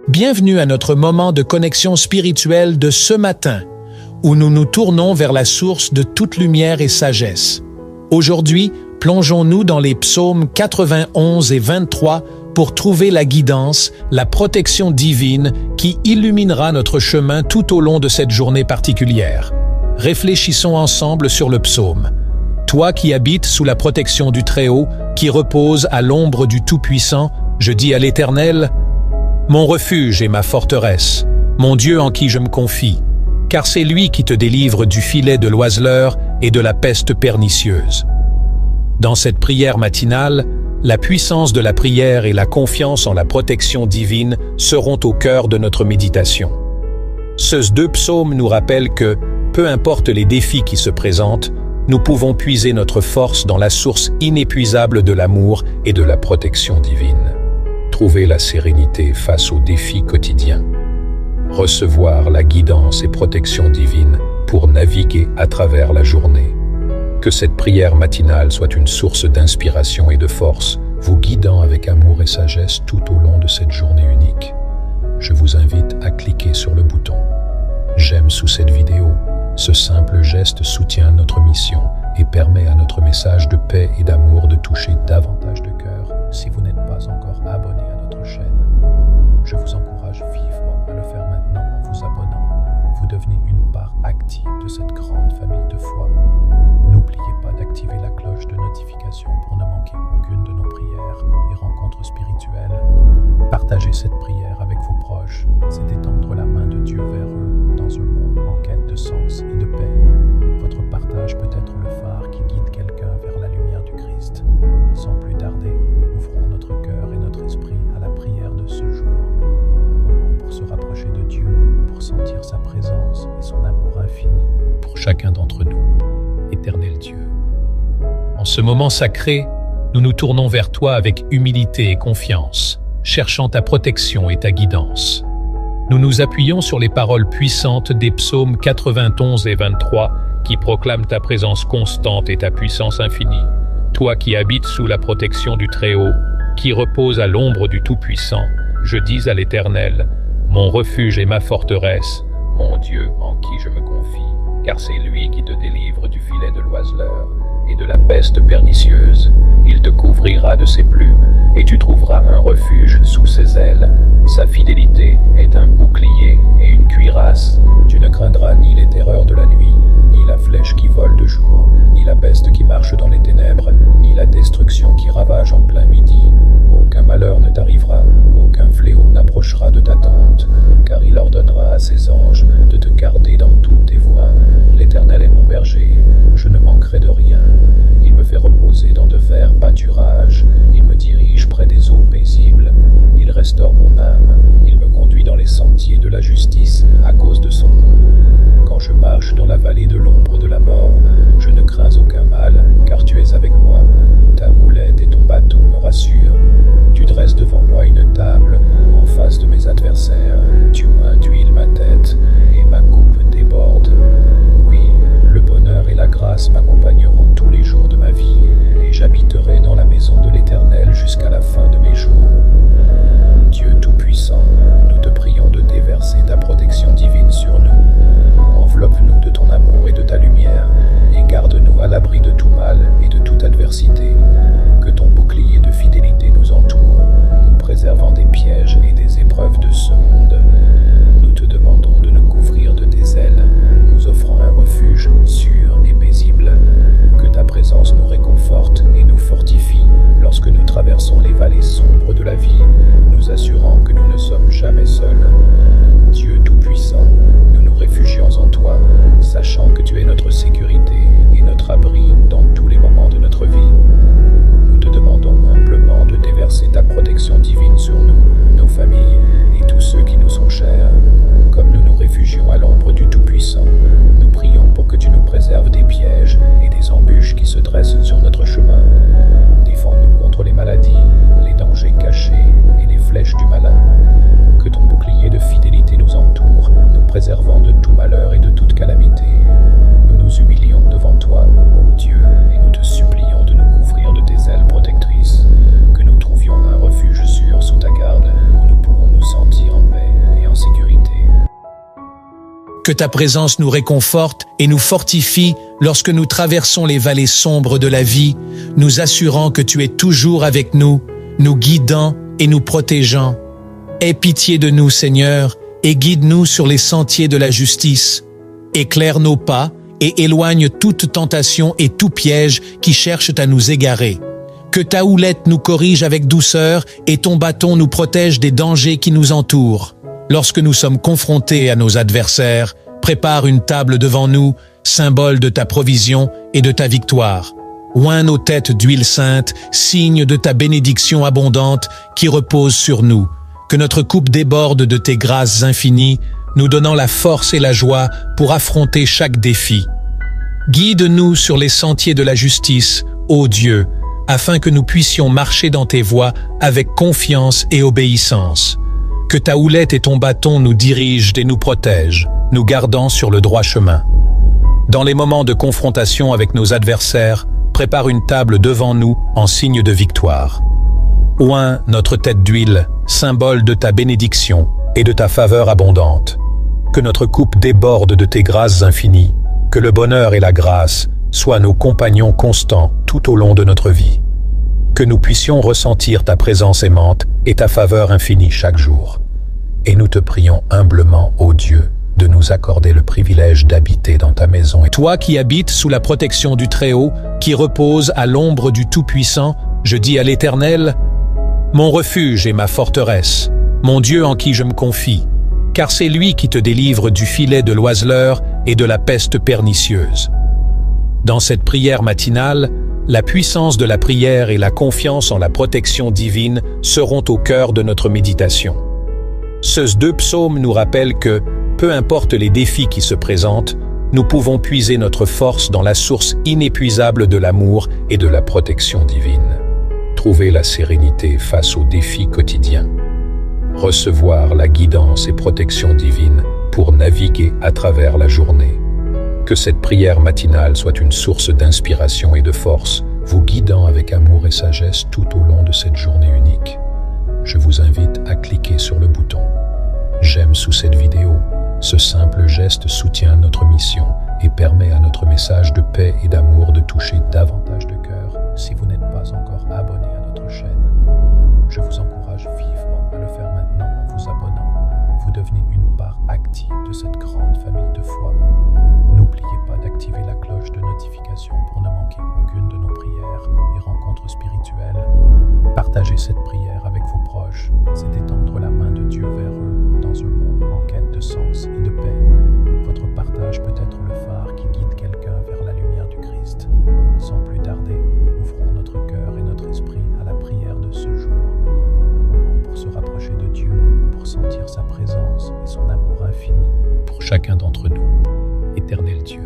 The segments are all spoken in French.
Bienvenue à notre moment de connexion spirituelle de ce matin, où nous nous tournons vers la source de toute lumière et sagesse. Aujourd'hui, plongeons-nous dans les psaumes 91 et 23 pour trouver la guidance, la protection divine qui illuminera notre chemin tout au long de cette journée particulière. Réfléchissons ensemble sur le psaume. Toi qui habites sous la protection du Très-Haut, qui repose à l'ombre du Tout-Puissant, je dis à l'Éternel, mon refuge et ma forteresse, mon Dieu en qui je me confie, car c'est lui qui te délivre du filet de l'oiseleur et de la peste pernicieuse. Dans cette prière matinale, la puissance de la prière et la confiance en la protection divine seront au cœur de notre méditation. Ces deux psaumes nous rappellent que, peu importe les défis qui se présentent, nous pouvons puiser notre force dans la source inépuisable de l'amour et de la protection divine. Trouver la sérénité face aux défis quotidiens. Recevoir la guidance et protection divine pour naviguer à travers la journée. Que cette prière matinale soit une source d'inspiration et de force, vous guidant avec amour et sagesse tout au long de cette journée unique. Je vous invite à cliquer sur le bouton « J'aime » sous cette vidéo. Ce simple geste soutient notre mission et permet à notre message de paix et d'amour de toucher davantage de cœurs. Si vous n'êtes pas encore abonné à notre chaîne, je vous encourage vivement à le faire maintenant en vous abonnant. Vous devenez une part active de cette grande famille de foi. N'oubliez pas d'activer la cloche de notification pour ne manquer aucune de nos prières et rencontres spirituelles. Partagez cette prière avec vos proches, c'est étendre la main de Dieu vers eux dans un monde en quête de sens et de paix. Votre partage peut être le phare qui guide quelqu'un vers la lumière du Christ. Sans plus tarder, ouvrons notre cœur et notre esprit à la prière de ce jour. Pour se rapprocher de Dieu, pour sentir sa présence et son amour infini pour chacun d'entre nous. Éternel Dieu, en ce moment sacré, nous nous tournons vers toi avec humilité et confiance, cherchant ta protection et ta guidance. Nous nous appuyons sur les paroles puissantes des psaumes 91 et 23 qui proclament ta présence constante et ta puissance infinie. Toi qui habites sous la protection du Très-Haut, qui repose à l'ombre du Tout-Puissant, je dis à l'Éternel, mon refuge et ma forteresse, mon Dieu en qui je me confie, car c'est lui qui te délivre du filet de l'oiseleur et de la peste pernicieuse. Il te couvrira de ses plumes, et tu trouveras un refuge sous ses ailes. Sa fidélité est un bouclier et une cuirasse. Tu ne craindras ni les terreurs de la nuit, ni la flèche qui vole de jour, ni la peste qui marche dans les ténèbres, ni la destruction qui ravage en plein midi. Aucun malheur ne t'arrivera, aucun fléau n'approchera de ta tente, car il ordonnera à ses anges de te garder dans toutes tes voies. L'Éternel est mon berger, je ne manquerai de rien. Il me fait reposer dans de verts pâturages, il me dirige près des eaux paisibles, il restaure mon âme, il me conduit dans les sentiers de la justice à cause de son nom. Quand je marche dans la vallée de l'ombre de la mort, je ne crains aucun mal, car tu es avec moi. Ta houlette et ton bâton me rassurent. Tu dresses devant moi une table en face de mes adversaires. Tu oins d'huile ma tête et ma coupe déborde. Oui, le bonheur et la grâce m'accompagneront tous les jours de ma vie, et j'habiterai dans la maison de l'Éternel jusqu'à la fin de mes jours. Dieu Tout-Puissant, nous te prions de déverser ta protection divine sur nous. Enveloppe-nous de ton amour et de ta lumière, et garde-nous à l'abri de tout mal et de toute adversité. Que ton bouclier de fidélité nous entoure, nous préservant des pièges et des épreuves de ce monde. Nous te demandons de nous couvrir de tes ailes, nous offrant un refuge sûr et paisible. Que ta présence nous réconforte et nous fortifie lorsque nous traversons les vallées sombres de la vie, nous assurant que nous ne sommes jamais seuls. Dieu Tout-Puissant, nous nous réfugions en toi, sachant que tu es notre sécurité et notre abri dans tous les moments de notre vie. Nous te demandons humblement de déverser ta protection divine sur nous, nos familles et tous ceux qui nous sont chers. Comme nous nous réfugions à l'ombre du Tout-Puissant, nous prions pour que tu nous préserves des pièges et des embûches qui se dressent sur notre chemin. Défends-nous contre les maladies, les dangers cachés et les flèches du malin. Que ton bouclier de fidélité nous entoure, nous préservant de tout malheur et de toute calamité. Nous nous humilions devant toi, ô Dieu, et nous te supplions de nous couvrir de tes ailes protectrices. Que nous trouvions un refuge sûr sous ta garde, où nous pourrons nous sentir en paix. Que ta présence nous réconforte et nous fortifie lorsque nous traversons les vallées sombres de la vie, nous assurant que tu es toujours avec nous, nous guidant et nous protégeant. Aie pitié de nous, Seigneur, et guide-nous sur les sentiers de la justice. Éclaire nos pas et éloigne toute tentation et tout piège qui cherchent à nous égarer. Que ta houlette nous corrige avec douceur et ton bâton nous protège des dangers qui nous entourent. Lorsque nous sommes confrontés à nos adversaires, prépare une table devant nous, symbole de ta provision et de ta victoire. Oins nos têtes d'huile sainte, signe de ta bénédiction abondante qui repose sur nous. Que notre coupe déborde de tes grâces infinies, nous donnant la force et la joie pour affronter chaque défi. Guide-nous sur les sentiers de la justice, ô Dieu, afin que nous puissions marcher dans tes voies avec confiance et obéissance. Que ta houlette et ton bâton nous dirigent et nous protègent, nous gardant sur le droit chemin. Dans les moments de confrontation avec nos adversaires, prépare une table devant nous en signe de victoire. Oins notre tête d'huile, symbole de ta bénédiction et de ta faveur abondante. Que notre coupe déborde de tes grâces infinies, que le bonheur et la grâce soient nos compagnons constants tout au long de notre vie. Que nous puissions ressentir ta présence aimante et ta faveur infinie chaque jour. Et nous te prions humblement, ô Dieu, de nous accorder le privilège d'habiter dans ta maison. Et toi qui habites sous la protection du Très-Haut, qui repose à l'ombre du Tout-Puissant, je dis à l'Éternel, mon refuge et ma forteresse, mon Dieu en qui je me confie, car c'est lui qui te délivre du filet de l'oiseleur et de la peste pernicieuse. Dans cette prière matinale, la puissance de la prière et la confiance en la protection divine seront au cœur de notre méditation. Ces deux psaumes nous rappellent que, peu importe les défis qui se présentent, nous pouvons puiser notre force dans la source inépuisable de l'amour et de la protection divine. Trouver la sérénité face aux défis quotidiens. Recevoir la guidance et protection divine pour naviguer à travers la journée. Que cette prière matinale soit une source d'inspiration et de force, vous guidant avec amour et sagesse tout au long de cette journée unique. Je vous invite à cliquer sur le bouton « J'aime » sous cette vidéo. Ce simple geste soutient notre mission et permet à notre message de paix et d'amour de toucher davantage de cœurs. Si vous n'êtes pas encore abonné à notre chaîne, je vous encourage vivement à le faire maintenant en vous abonnant. Vous devenez une part active de cette grande famille de foi. N'oubliez pas d'activer la cloche de notification pour ne manquer aucune de nos prières et rencontres spirituelles. Partagez cette prière avec vos proches, c'est étendre la main de Dieu vers eux dans un monde en quête de sens et de paix. Votre partage peut être le phare qui guide quelqu'un vers la lumière du Christ. Sans plus tarder, ouvrons notre cœur et notre esprit à la prière de ce jour. Pour se rapprocher de Dieu, pour sentir sa présence et son amour infini pour chacun d'entre nous. Éternel Dieu.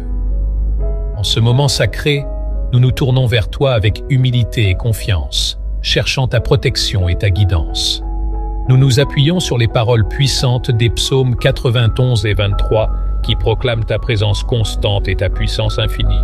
En ce moment sacré, nous nous tournons vers toi avec humilité et confiance, cherchant ta protection et ta guidance. Nous nous appuyons sur les paroles puissantes des psaumes 91 et 23 qui proclament ta présence constante et ta puissance infinie.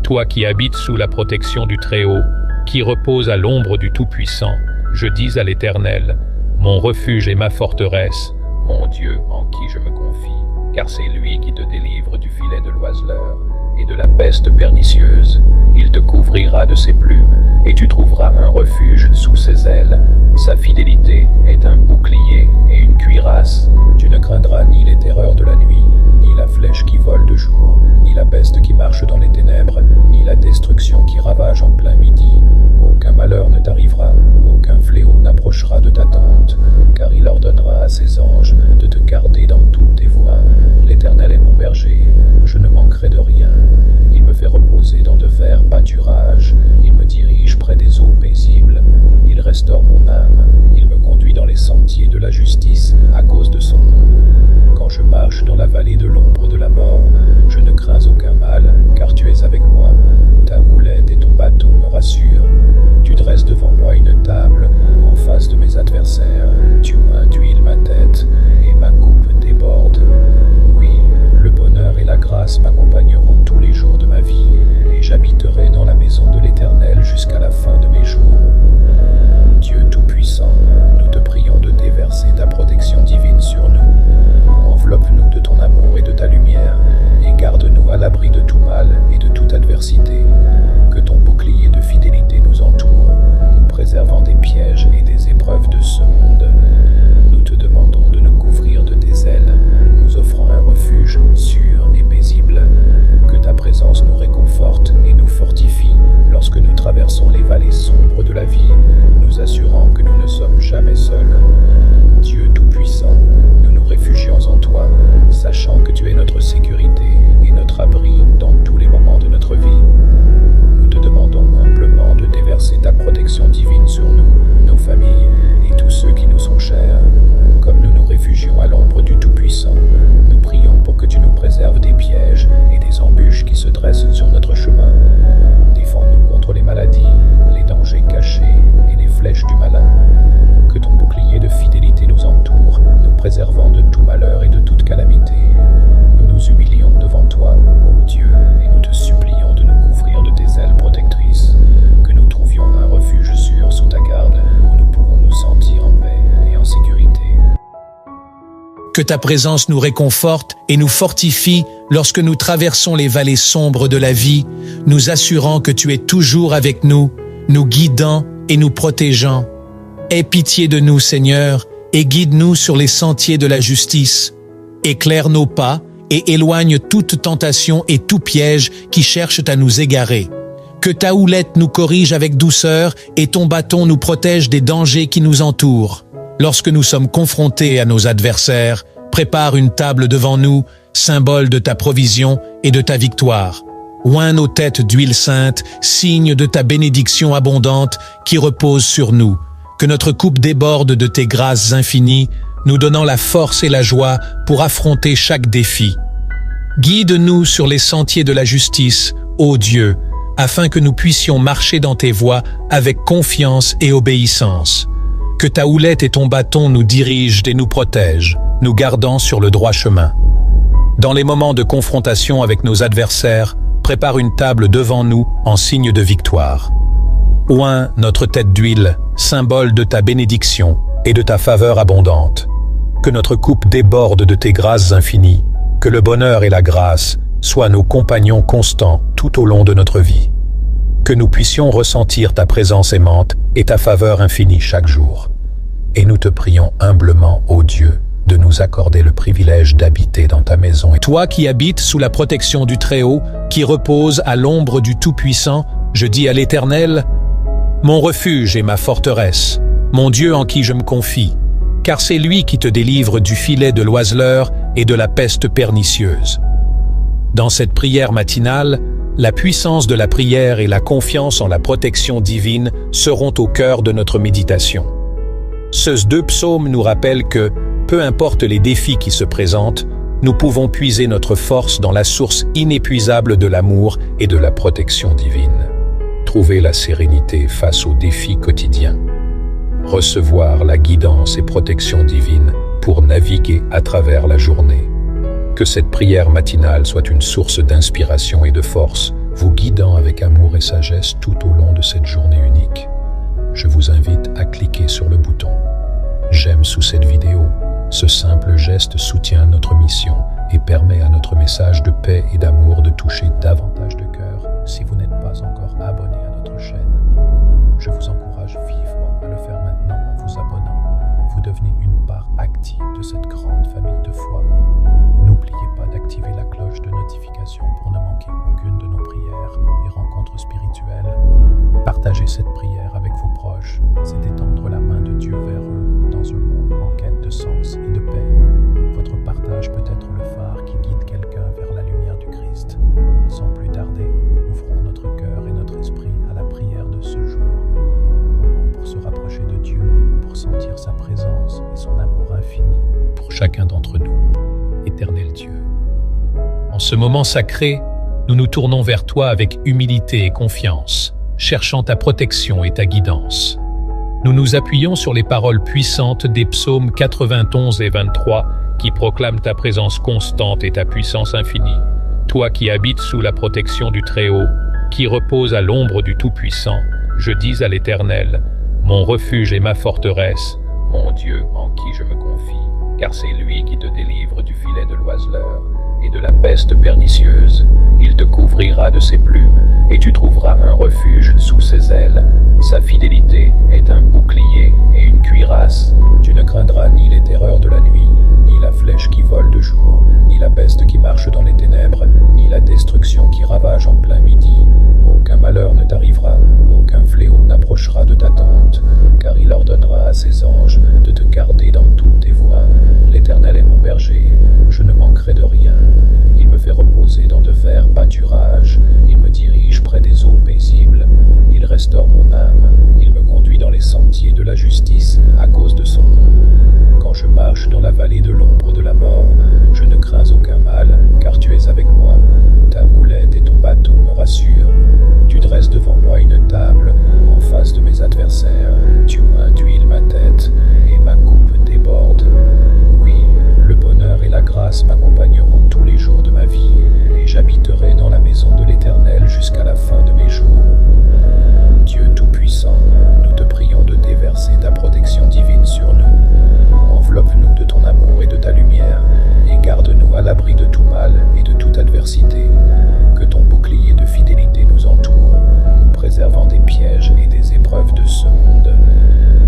Toi qui habites sous la protection du Très-Haut, qui repose à l'ombre du Tout-Puissant, je dis à l'Éternel, mon refuge et ma forteresse, mon Dieu en qui je me confie, car c'est lui qui te délivre du filet de l'oiseleur et de la peste pernicieuse. Il te couvrira de ses plumes, et tu trouveras un refuge sous ses ailes. Sa fidélité est un bouclier et une cuirasse. Tu ne craindras ni les terreurs de la nuit, ni la flèche qui vole de jour, ni la peste qui marche dans les ténèbres, ni la destruction qui ravage en plein midi. Aucun malheur ne t'arrivera, aucun fléau n'approchera de ta tente, car il ordonnera à ses anges de te garder dans toutes tes voies. L'Éternel est mon berger, je ne manquerai de rien. Il me fait reposer dans de verts pâturages, il me dirige près des eaux paisibles. Il restaure mon âme, il me conduit dans les sentiers de la justice à cause de son nom. Quand je marche dans la vallée de l'ombre de la mort, je ne crains aucun mal, car tu es avec moi. Ta houlette Que ta présence nous réconforte et nous fortifie lorsque nous traversons les vallées sombres de la vie, nous assurant que tu es toujours avec nous, nous guidant et nous protégeant. Aie pitié de nous, Seigneur, et guide-nous sur les sentiers de la justice. Éclaire nos pas et éloigne toute tentation et tout piège qui cherchent à nous égarer. Que ta houlette nous corrige avec douceur et ton bâton nous protège des dangers qui nous entourent. Lorsque nous sommes confrontés à nos adversaires, prépare une table devant nous, symbole de ta provision et de ta victoire. Oins nos têtes d'huile sainte, signe de ta bénédiction abondante qui repose sur nous. Que notre coupe déborde de tes grâces infinies, nous donnant la force et la joie pour affronter chaque défi. Guide-nous sur les sentiers de la justice, ô Dieu, afin que nous puissions marcher dans tes voies avec confiance et obéissance. Que ta houlette et ton bâton nous dirigent et nous protègent, nous gardant sur le droit chemin. Dans les moments de confrontation avec nos adversaires, prépare une table devant nous en signe de victoire. Oins notre tête d'huile, symbole de ta bénédiction et de ta faveur abondante. Que notre coupe déborde de tes grâces infinies, que le bonheur et la grâce soient nos compagnons constants tout au long de notre vie. Que nous puissions ressentir ta présence aimante et ta faveur infinie chaque jour. Et nous te prions humblement, ô Dieu, de nous accorder le privilège d'habiter dans ta maison. Et toi qui habites sous la protection du Très-Haut, qui repose à l'ombre du Tout-Puissant, je dis à l'Éternel, mon refuge et ma forteresse, mon Dieu en qui je me confie, car c'est lui qui te délivre du filet de l'oiseleur et de la peste pernicieuse. Dans cette prière matinale, la puissance de la prière et la confiance en la protection divine seront au cœur de notre méditation. Ces deux psaumes nous rappellent que, peu importe les défis qui se présentent, nous pouvons puiser notre force dans la source inépuisable de l'amour et de la protection divine. Trouver la sérénité face aux défis quotidiens. Recevoir la guidance et protection divine pour naviguer à travers la journée. Que cette prière matinale soit une source d'inspiration et de force, vous guidant avec amour et sagesse tout au long de cette journée unique. Je vous invite à cliquer sur le bouton « J'aime » sous cette vidéo. Ce simple geste soutient notre mission et permet à notre message de paix et d'amour de toucher davantage de cœurs. Si vous n'êtes pas encore abonné à notre chaîne, je vous encourage vivement à le faire maintenant en vous abonnant. Vous devenez une part active de cette grande famille de foi. N'oubliez pas d'activer la cloche de notification pour ne manquer aucune de nos prières et rencontres spirituelles. Partagez cette prière avec vos proches, c'est étendre la main de Dieu vers eux dans un monde en quête de sens et de paix. Votre partage peut être le phare qui guide quelqu'un vers la lumière du Christ. Sans plus tarder, ouvrons notre cœur et notre esprit à la prière de ce jour. Pour se rapprocher de Dieu, pour sentir sa présence et son amour infini pour chacun d'entre nous. Éternel Dieu. En ce moment sacré, nous nous tournons vers toi avec humilité et confiance, cherchant ta protection et ta guidance. Nous nous appuyons sur les paroles puissantes des psaumes 91 et 23 qui proclament ta présence constante et ta puissance infinie. Toi qui habites sous la protection du Très-Haut, qui repose à l'ombre du Tout-Puissant, je dis à l'Éternel, mon refuge et ma forteresse, mon Dieu en qui je me confie, car c'est lui qui te délivre du filet de l'oiseleur et de la peste pernicieuse. Il te couvrira de ses plumes, et tu trouveras un refuge sous ses ailes. Sa fidélité est un bouclier et une cuirasse. Tu ne craindras ni les terreurs de la nuit, ni la flèche qui vole de jour, ni la peste qui marche dans les ténèbres, ni la destruction qui ravage en plein midi. Aucun malheur ne t'arrivera, aucun fléau n'approchera de ta tente, car il ordonnera à ses anges de te garder dans toutes tes voies. L'Éternel est mon berger, je ne manquerai de rien. Il me fait reposer dans de verts pâturages, il me dirige près des eaux paisibles. Il restaure mon âme, il me conduit dans les sentiers de la justice à cause de son nom. Quand je marche dans la vallée de l'ombre de la mort, je ne crains aucun mal, car tu es avec moi. Ta houlette et ton bâton me rassurent. Tu dresses devant moi une table en face de mes adversaires. Tu oins d'huile ma tête et ma coupe déborde. Oui, le bonheur et la grâce m'accompagneront tous les jours de ma vie, et j'habiterai dans la maison de l'Éternel jusqu'à la fin de mes jours. Dieu Tout-Puissant, nous te prions de déverser ta protection divine sur nous. Enveloppe-nous de ton amour et de ta lumière. préservant des pièges et des épreuves de ce monde.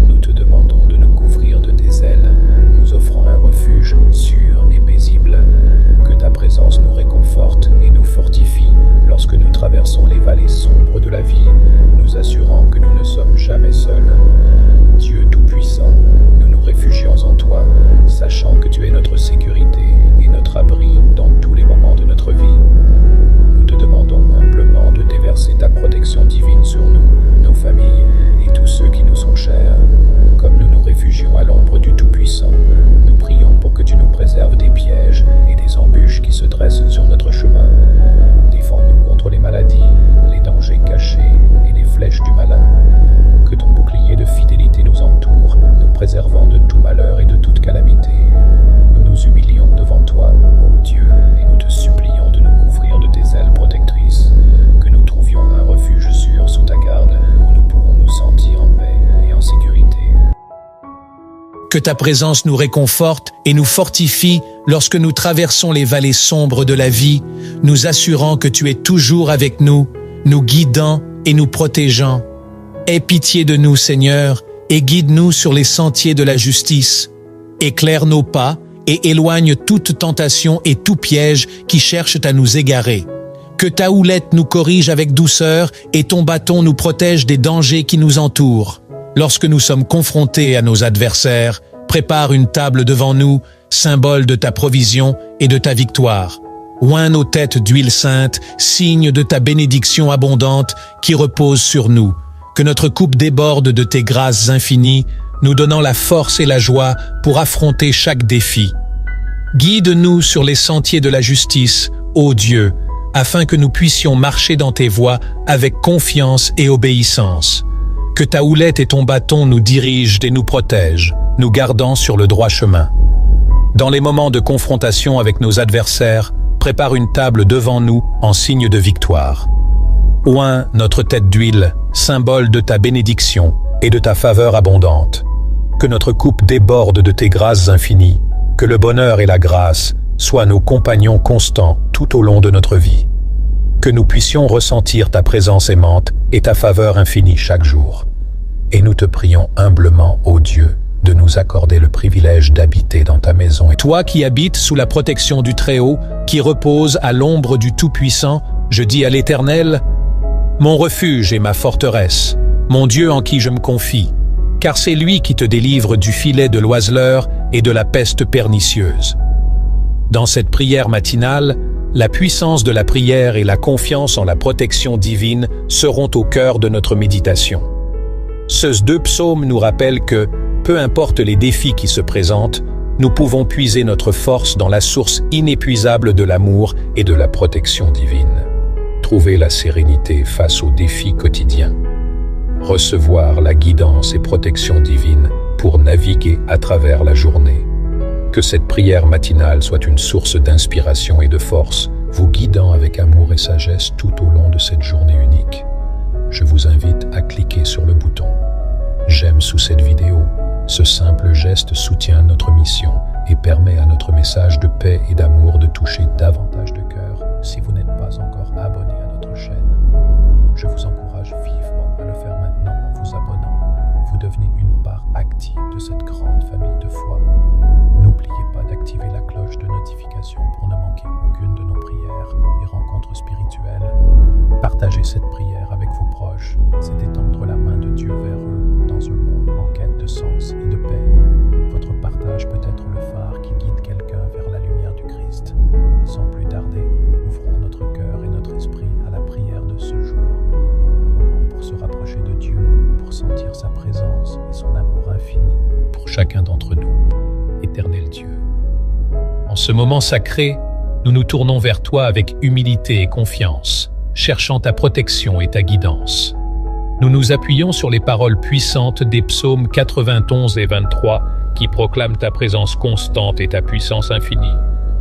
Nous te demandons de nous couvrir de tes ailes, nous offrant un refuge sûr et paisible. Que ta présence nous réconforte et nous fortifie lorsque nous traversons les vallées sombres de la vie, nous assurant que nous ne sommes jamais seuls. Dieu Tout-Puissant, nous nous réfugions en toi, sachant que tu es notre sécurité et notre abri dans tous les moments de notre vie. Nous te demandons humblement de déverser ta protection divine sur nous, nos familles et tous ceux qui nous sont chers. Comme nous nous réfugions à l'ombre du Tout-Puissant, nous prions pour que tu nous préserves des pièges et des embûches qui se dressent sur notre chemin. Défends-nous contre les maladies, les dangers cachés et les flèches du malin. Que ton bouclier de fidélité nous entoure, nous préservant de tout malheur et de toute calamité. Nous nous humilions devant toi, ô Dieu, et nous te supplions de nous couvrir de tes ailes protectrices. Que nous trouvions un refuge sûr sous ta garde, où nous pourrons nous sentir en paix et en sécurité. Que ta présence nous réconforte et nous fortifie lorsque nous traversons les vallées sombres de la vie, nous assurant que tu es toujours avec nous, nous guidant et nous protégeant. Aie pitié de nous, Seigneur, et guide-nous sur les sentiers de la justice. Éclaire nos pas et éloigne toute tentation et tout piège qui cherchent à nous égarer. Que ta houlette nous corrige avec douceur et ton bâton nous protège des dangers qui nous entourent. Lorsque nous sommes confrontés à nos adversaires, prépare une table devant nous, symbole de ta provision et de ta victoire. Oins nos têtes d'huile sainte, signe de ta bénédiction abondante qui repose sur nous. Que notre coupe déborde de tes grâces infinies, nous donnant la force et la joie pour affronter chaque défi. Guide-nous sur les sentiers de la justice, ô Dieu, afin que nous puissions marcher dans tes voies avec confiance et obéissance. Que ta houlette et ton bâton nous dirigent et nous protègent, nous gardant sur le droit chemin. Dans les moments de confrontation avec nos adversaires, prépare une table devant nous en signe de victoire. Oins notre tête d'huile, symbole de ta bénédiction et de ta faveur abondante. Que notre coupe déborde de tes grâces infinies, que le bonheur et la grâce soient nos compagnons constants tout au long de notre vie. Que nous puissions ressentir ta présence aimante et ta faveur infinie chaque jour. Et nous te prions humblement, ô Dieu, de nous accorder le privilège d'habiter dans ta maison. Et toi qui habites sous la protection du Très-Haut, qui repose à l'ombre du Tout-Puissant, je dis à l'Éternel: mon refuge et ma forteresse, mon Dieu en qui je me confie, car c'est lui qui te délivre du filet de l'oiseleur et de la peste pernicieuse. Dans cette prière matinale, la puissance de la prière et la confiance en la protection divine seront au cœur de notre méditation. Ces deux psaumes nous rappellent que, peu importe les défis qui se présentent, nous pouvons puiser notre force dans la source inépuisable de l'amour et de la protection divine. Trouver la sérénité face aux défis quotidiens. Recevoir la guidance et protection divine pour naviguer à travers la journée. Que cette prière matinale soit une source d'inspiration et de force, vous guidant avec amour et sagesse tout au long de cette journée unique. Je vous invite à cliquer sur le bouton « J'aime » sous cette vidéo. Ce simple geste soutient notre mission et permet à notre message de paix et d'amour de toucher davantage de cœurs. Si vous n'êtes pas encore abonné à notre chaîne, je vous encourage vivement à le faire maintenant en vous abonnant. Vous devenez une part active de cette grande famille de foi. N'oubliez pas d'activer la cloche de notification pour ne manquer aucune de nos prières et rencontres spirituelles. Partagez cette prière avec vos proches, c'est étendre la main de Dieu vers eux dans un monde en quête de sens et de paix. Votre partage peut être le phare qui guide quelqu'un vers la lumière du Christ. Sans plus tarder, ouvrons notre cœur et notre esprit à la prière de ce jour. Pour se rapprocher de Dieu, pour sentir sa présence et son amour infini pour chacun d'entre nous. Éternel Dieu. En ce moment sacré, nous nous tournons vers toi avec humilité et confiance, cherchant ta protection et ta guidance. Nous nous appuyons sur les paroles puissantes des psaumes 91 et 23 qui proclament ta présence constante et ta puissance infinie.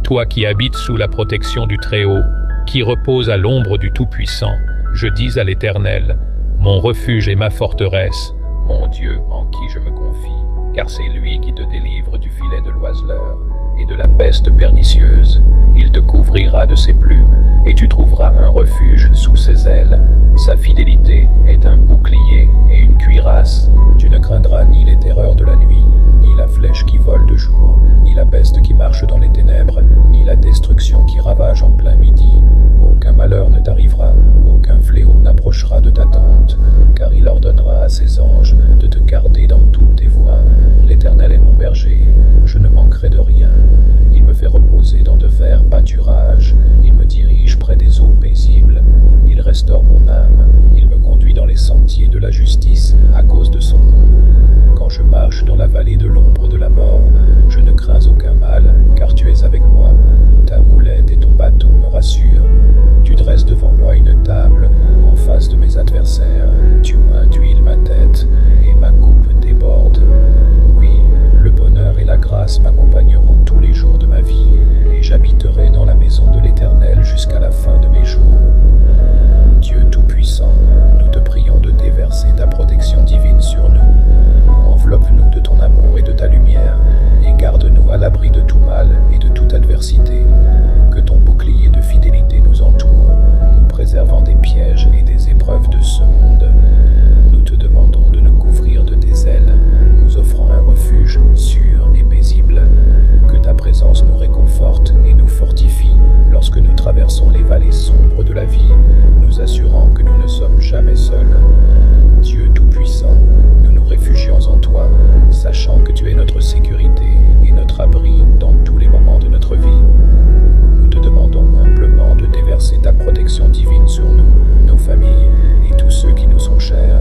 Toi qui habites sous la protection du Très-Haut, qui repose à l'ombre du Tout-Puissant, je dis à l'Éternel, mon refuge et ma forteresse, mon Dieu en qui je me confie, car c'est lui qui te délivre du filet de l'oiseleur et de la peste pernicieuse. Il te couvrira de ses plumes et tu trouveras un refuge sous ses ailes. Sa fidélité est un bouclier et une cuirasse. Tu ne craindras ni les terreurs de la nuit, ni la flèche qui vole de jour, ni la peste qui marche dans les ténèbres, ni la destruction qui ravage en plein midi. Aucun malheur ne t'arrivera, aucun fléau n'approchera de ta tente, car il ordonnera à ses anges de te garder dans toutes tes voies. L'Éternel est mon berger, je ne manquerai de rien. Il me fait reposer dans de verts pâturages, il me dirige près des eaux paisibles, il restaure mon âme, il me conduit dans les sentiers de la justice à cause de son nom. Quand je marche dans la vallée de l'ombre de la mort, je ne crains aucun mal, car tu es avec moi. Ta houlette et ton bâton me rassurent. Tu dresses devant moi une table en face de mes adversaires. Tu oins d'huile ma tête et ma coupe déborde. Oui, le bonheur et la grâce m'accompagneront tous les jours de ma vie, et j'habiterai dans la maison de l'Éternel jusqu'à la fin de mes jours. Dieu Tout-Puissant, nous te prions de déverser ta protection divine sur nous. Enveloppe-nous de ton amour et de ta lumière, et garde-nous à l'abri de tout mal et de toute adversité. Que ton bouclier de fidélité nous entoure, nous préservant des pièges et des épreuves de ce monde. Nous te demandons de nous couvrir de tes ailes, nous offrant un refuge sûr et paisible. Que ta présence nous réconforte et nous fortifie lorsque nous traversons les vallées sombres de la vie, nous assurant que nous ne sommes jamais seuls. Dieu Tout-Puissant, nous nous réfugions en toi, sachant que tu es notre sécurité et notre abri dans tous les moments de notre vie. Nous te demandons humblement de déverser ta protection divine sur nous, nos familles et tous ceux qui nous sont chers.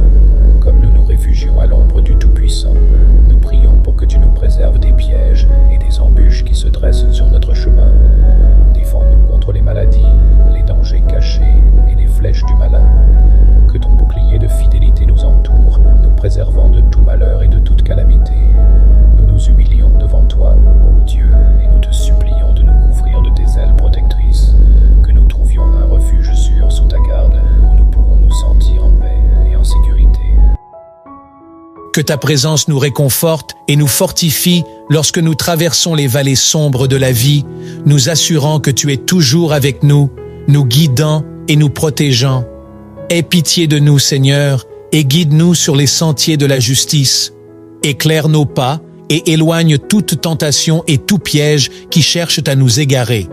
Comme nous nous réfugions à l'ombre du Tout-Puissant, nous prions pour que tu nous préserves des pièges et des embûches qui se dressent sur notre chemin. Défends-nous contre les maladies, les dangers cachés et les flèches du malin. Que ton bouclier de fidélité nous entoure, nous préservant de tout malheur et de toute calamité. Nous nous humilions devant toi, ô Dieu, et nous te supplions de nous couvrir de tes ailes protectrices. Que nous trouvions un refuge sûr sous ta garde, où nous pourrons nous sentir en paix et en sécurité. Que ta présence nous réconforte et nous fortifie lorsque nous traversons les vallées sombres de la vie, nous assurant que tu es toujours avec nous, nous guidant et nous protégeant. Aie pitié de nous, Seigneur, et guide-nous sur les sentiers de la justice. Éclaire nos pas et éloigne toute tentation et tout piège qui cherchent à nous égarer.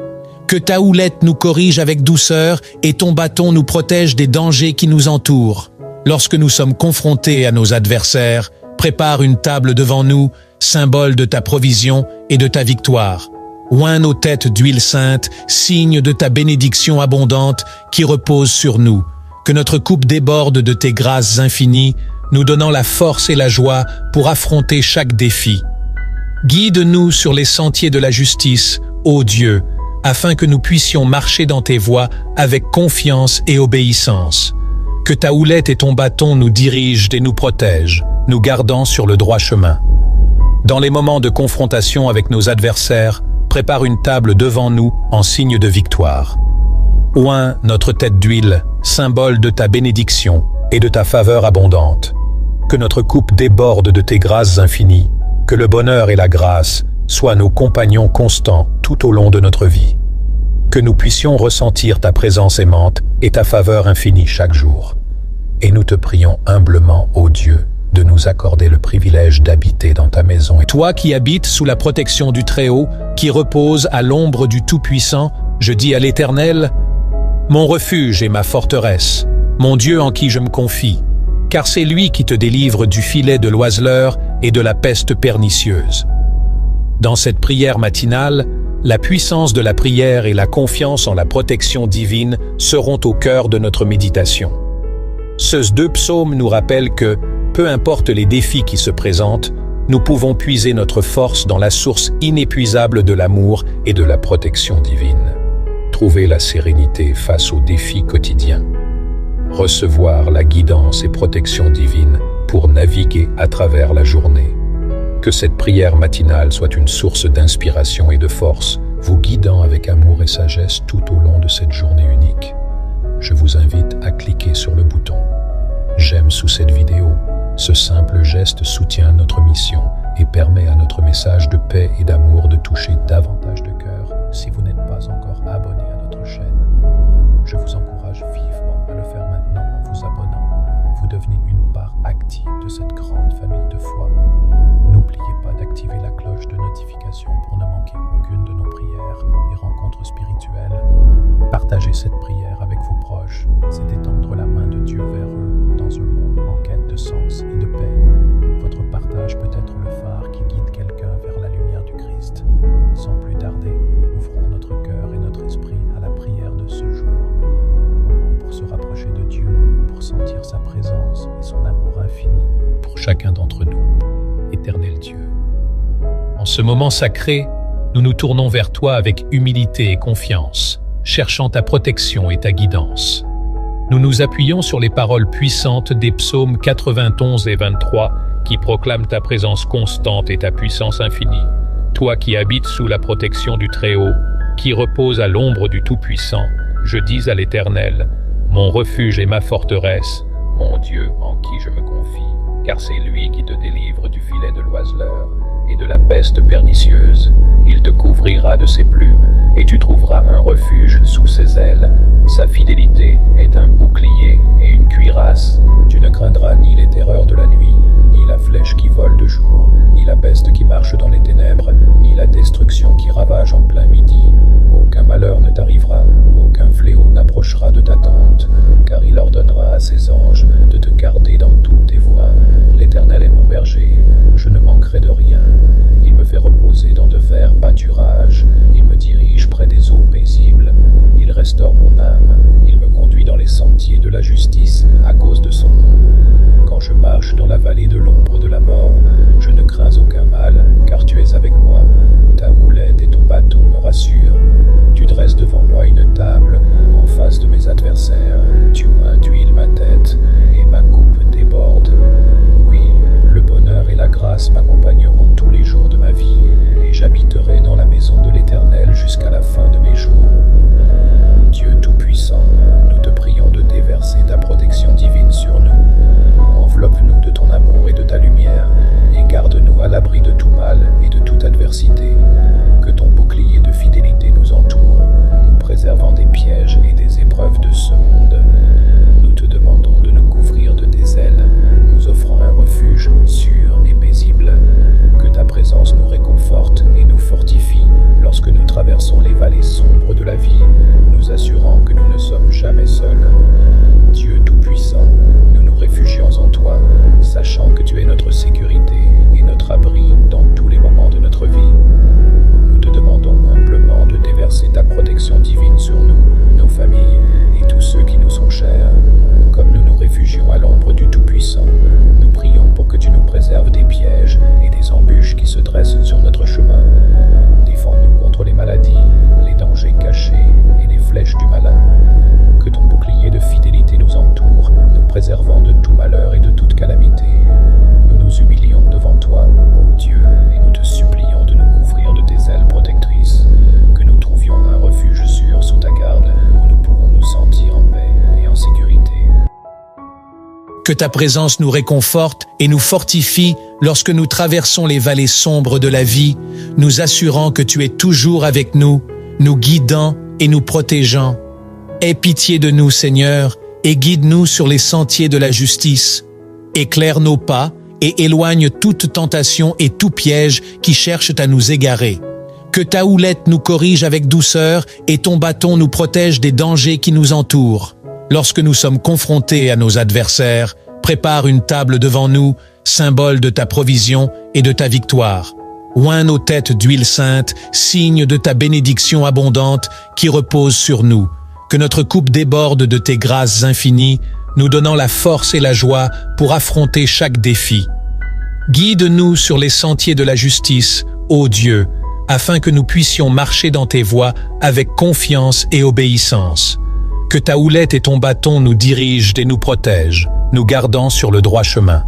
Que ta houlette nous corrige avec douceur et ton bâton nous protège des dangers qui nous entourent. Lorsque nous sommes confrontés à nos adversaires, prépare une table devant nous, symbole de ta provision et de ta victoire. Oins nos têtes d'huile sainte, signe de ta bénédiction abondante qui repose sur nous. Que notre coupe déborde de tes grâces infinies, nous donnant la force et la joie pour affronter chaque défi. Guide-nous sur les sentiers de la justice, ô Dieu, afin que nous puissions marcher dans tes voies avec confiance et obéissance. Que ta houlette et ton bâton nous dirigent et nous protègent, nous gardant sur le droit chemin. Dans les moments de confrontation avec nos adversaires, prépare une table devant nous en signe de victoire. Oins notre tête d'huile, symbole de ta bénédiction et de ta faveur abondante. Que notre coupe déborde de tes grâces infinies, que le bonheur et la grâce soient nos compagnons constants tout au long de notre vie. Que nous puissions ressentir ta présence aimante et ta faveur infinie chaque jour. Et nous te prions humblement, ô Dieu, de nous accorder le privilège d'habiter dans ta maison. Toi qui habites sous la protection du Très-Haut, qui repose à l'ombre du Tout-Puissant, je dis à l'Éternel, mon refuge et ma forteresse, mon Dieu en qui je me confie, car c'est lui qui te délivre du filet de l'oiseleur et de la peste pernicieuse. Dans cette prière matinale, la puissance de la prière et la confiance en la protection divine seront au cœur de notre méditation. Ces deux psaumes nous rappellent que, peu importe les défis qui se présentent, nous pouvons puiser notre force dans la source inépuisable de l'amour et de la protection divine. Trouver la sérénité face aux défis quotidiens. Recevoir la guidance et protection divine pour naviguer à travers la journée. Que cette prière matinale soit une source d'inspiration et de force, vous guidant avec amour et sagesse tout au long de cette journée unique. Je vous invite à cliquer sur le bouton « J'aime » sous cette vidéo. Ce simple geste soutient notre mission et permet à notre message de paix et d'amour de toucher davantage de cœurs si vous n'êtes pas encore abonné à notre chaîne. Je vous encourage vivement à le faire maintenant en vous abonnant. Vous devenez une part active de cette grande famille de foi. N'oubliez pas d'activer la cloche de notification pour ne manquer aucune de nos prières et rencontres spirituelles. Partagez cette prière avec vos proches. C'est étendre la main de Dieu vers eux dans un monde en quête de sens et de paix. Votre partage peut être le phare qui guide quelqu'un vers la lumière du Christ. Sans plus tarder, ouvrons notre cœur et notre esprit à la prière de ce jour. Pour se rapprocher de Dieu, pour sentir sa présence et son amour infini pour chacun d'entre nous. Éternel Dieu. En ce moment sacré, nous nous tournons vers toi avec humilité et confiance, cherchant ta protection et ta guidance. Nous nous appuyons sur les paroles puissantes des psaumes 91 et 23 qui proclament ta présence constante et ta puissance infinie. Toi qui habites sous la protection du Très-Haut, qui repose à l'ombre du Tout-Puissant, je dis à l'Éternel, mon refuge et ma forteresse, mon Dieu en qui je me confie, car c'est lui qui te délivre du filet de l'oiseleur et de la peste pernicieuse. Il te couvrira de ses plumes, et tu trouveras un refuge sous ses ailes. Sa fidélité est un bouclier et une cuirasse. Tu ne craindras ni les terreurs de la nuit, ni la flèche qui vole de jour, ni la peste qui marche dans les ténèbres, ni la destruction qui ravage en plein midi. Aucun malheur ne t'arrivera, aucun fléau n'approchera de ta tente, car il ordonnera à ses anges de te garder dans toutes tes voies. L'Éternel est mon berger, je ne manquerai de rien. Il me fait reposer dans de verts pâturages, il me dirige près des eaux paisibles. Il restaure mon âme, il me conduit dans les sentiers de la justice à cause de son nom. Quand je marche dans la vallée de l'ombre de la mort, je ne crains aucun mal, car tu es avec moi. Ta houlette et ton bâton me rassurent. Tu dresses devant moi une table en face de mes adversaires. Tu oins d'huile ma tête et ma coupe déborde. Oui, le bonheur et la grâce m'accompagneront tous les jours de ma vie, et j'habiterai dans la maison de l'Éternel jusqu'à la fin de mes jours. Dieu Tout-Puissant, nous te prions de déverser ta protection divine sur nous. Enveloppe-nous de ton amour et de ta lumière, et garde-nous à l'abri de tout mal et de toute adversité. Que ton bouclier de fidélité nous entoure, nous préservant des pièges et des épreuves de ce monde. Nous te demandons de nous couvrir de tes ailes, nous offrant un refuge sûr et paisible. Que ta présence nous réconforte et nous fortifie lorsque nous traversons les vallées sombres de la vie, nous assurant que nous ne sommes jamais seuls. Dieu Tout-Puissant, nous nous réfugions en toi, sachant que tu es notre sécurité et notre abri dans tous les moments de notre vie. Nous te demandons humblement de déverser ta protection divine sur nous, nos familles et tous ceux qui nous sont chers. Comme nous nous réfugions à l'ombre du Tout-Puissant, nous prions pour que tu nous préserves des pièges et des embûches qui se dressent sur notre chemin. Défends-nous contre les maladies, les dangers cachés et les flèches du malin. Que ton bouclier de fidélité nous entoure, nous préservant de tout malheur et de toute calamité. Nous nous humilions devant toi, ô Dieu, et nous te supplions de nous couvrir de tes ailes protectrices. Que nous trouvions un refuge sûr sous ta garde, où nous pourrons nous sentir en paix et en sécurité. Que ta présence nous réconforte et nous fortifie lorsque nous traversons les vallées sombres de la vie, nous assurant que tu es toujours avec nous, nous guidant et nous protégeant. Aie pitié de nous, Seigneur, et guide-nous sur les sentiers de la justice. Éclaire nos pas et éloigne toute tentation et tout piège qui cherchent à nous égarer. Que ta houlette nous corrige avec douceur et ton bâton nous protège des dangers qui nous entourent. Lorsque nous sommes confrontés à nos adversaires, prépare une table devant nous, symbole de ta provision et de ta victoire. Oins nos têtes d'huile sainte, signe de ta bénédiction abondante qui repose sur nous. Que notre coupe déborde de tes grâces infinies, nous donnant la force et la joie pour affronter chaque défi. Guide-nous sur les sentiers de la justice, ô Dieu, afin que nous puissions marcher dans tes voies avec confiance et obéissance. Que ta houlette et ton bâton nous dirigent et nous protègent, nous gardant sur le droit chemin.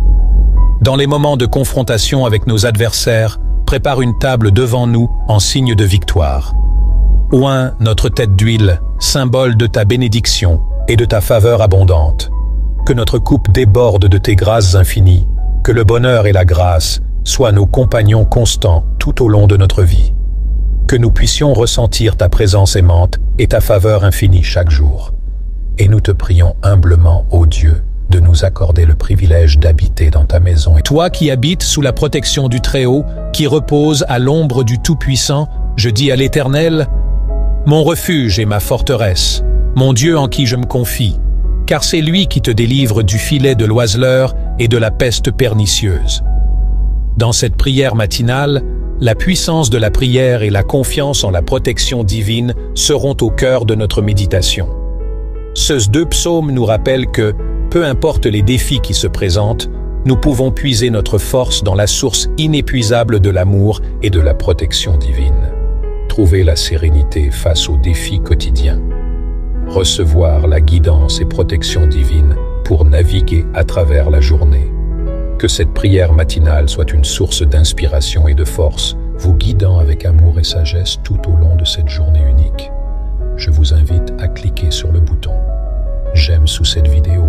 Dans les moments de confrontation avec nos adversaires, prépare une table devant nous en signe de victoire. Oins notre tête d'huile, symbole de ta bénédiction et de ta faveur abondante. Que notre coupe déborde de tes grâces infinies, que le bonheur et la grâce soient nos compagnons constants tout au long de notre vie. Que nous puissions ressentir ta présence aimante et ta faveur infinie chaque jour. et nous te prions humblement, ô Dieu, de nous accorder le privilège d'habiter dans ta maison. Toi qui habites sous la protection du Très-Haut, qui repose à l'ombre du Tout-Puissant, je dis à l'Éternel, mon refuge et ma forteresse, mon Dieu en qui je me confie, car c'est lui qui te délivre du filet de l'oiseleur et de la peste pernicieuse. Dans cette prière matinale, la puissance de la prière et la confiance en la protection divine seront au cœur de notre méditation. Ces 2 psaumes nous rappellent que, peu importe les défis qui se présentent, nous pouvons puiser notre force dans la source inépuisable de l'amour et de la protection divine. Trouver la sérénité face aux défis quotidiens. Recevoir la guidance et protection divine pour naviguer à travers la journée. Que cette prière matinale soit une source d'inspiration et de force, vous guidant avec amour et sagesse tout au long de cette journée unique. Je vous invite à cliquer sur le bouton « J'aime » sous cette vidéo.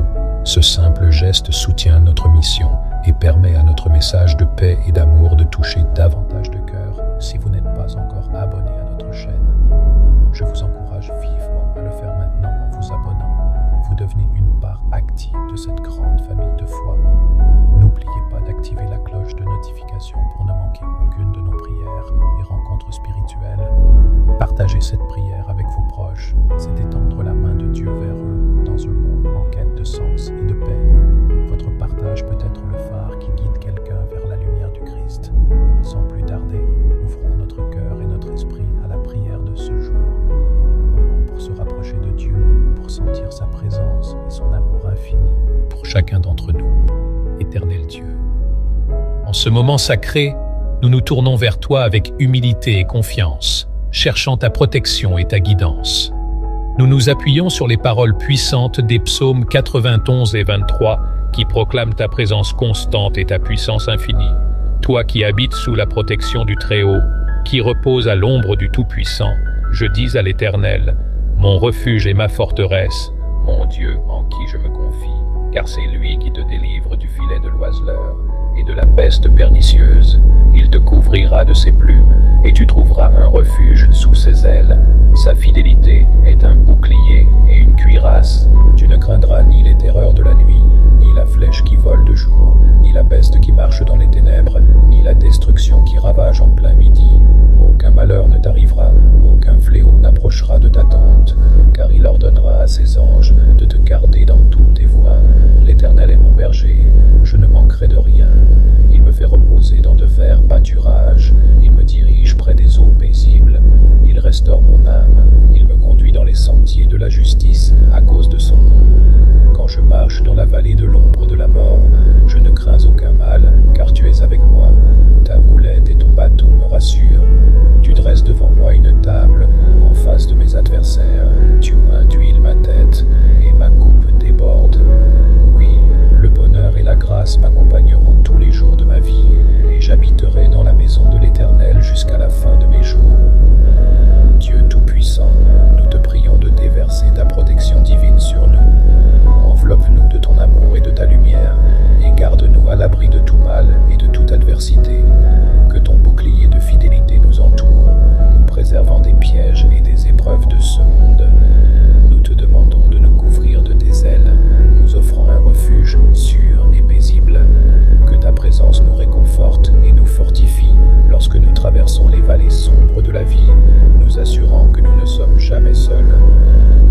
Ce simple geste soutient notre mission et permet à notre message de paix et d'amour de toucher davantage de cœurs. Si vous n'êtes pas encore abonné à notre chaîne, je vous encourage vivement à le faire maintenant en vous abonnant. Vous devenez une part active de cette grande famille de foi. N'oubliez pas d'activer la cloche de notification pour ne manquer aucune de nos prières et rencontres spirituelles. Partagez cette prière avec vos proches, c'est étendre la main de Dieu vers eux dans un monde en quête de sens et de paix. Votre partage peut être le phare qui guide quelqu'un vers la lumière du Christ. Sans plus tarder, ouvrons notre cœur et notre esprit à la prière de ce jour. Pour se rapprocher de Dieu, pour sentir sa présence et son amour infini pour chacun d'entre nous. Éternel Dieu. En ce moment sacré, nous nous tournons vers toi avec humilité et confiance, cherchant ta protection et ta guidance. Nous nous appuyons sur les paroles puissantes des psaumes 91 et 23 qui proclament ta présence constante et ta puissance infinie. Toi qui habites sous la protection du Très-Haut, qui repose à l'ombre du Tout-Puissant, je dis à l'Éternel, mon refuge et ma forteresse, mon Dieu en qui je me confie, car c'est lui qui te délivre du filet de l'oiseleur et de la peste pernicieuse. Il te couvrira de ses plumes, et tu trouveras un refuge sous ses ailes. Sa fidélité est un bouclier et une cuirasse. Tu ne craindras ni les terreurs de la nuit, ni la flèche qui vole de jour, ni la peste qui marche dans les ténèbres, ni la destruction qui ravage en plein midi. Aucun malheur ne t'arrivera, aucun fléau n'approchera de ta tente, car il ordonnera à ses anges de te garder dans toutes tes voies. L'Éternel est mon berger, je ne manquerai de rien. Il me fait reposer dans de verts pâturages, il me dirige près des eaux paisibles, il restaure mon âme, il me conduit dans les sentiers de la justice à cause de son nom. Quand je marche dans la vallée de l'ombre de la mort, je ne crains aucun mal, car tu es avec moi. Ta houlette et ton bâton me rassurent. Tu dresses devant moi une table en face de mes adversaires. Tu oins d'huile ma tête et ma coupe déborde. Oui, le bonheur et la grâce m'accompagneront tous les jours de ma vie, et j'habiterai dans la maison de l'Éternel jusqu'à la fin de mes jours. Dieu Tout-Puissant, nous te prions de déverser ta protection divine sur nous. Enveloppe-nous de ton amour et de ta lumière, et garde-nous à l'abri de tout mal et de toute adversité. Que ton bouclier de fidélité nous entoure, nous préservant des pièges et des épreuves de ce monde. Nous te demandons de nous couvrir de tes ailes, nous offrant un refuge sûr et paisible. Que ta présence nous réconforte et nous fortifie lorsque nous traversons les vallées sombres de la vie, nous assurant que nous ne sommes jamais seuls.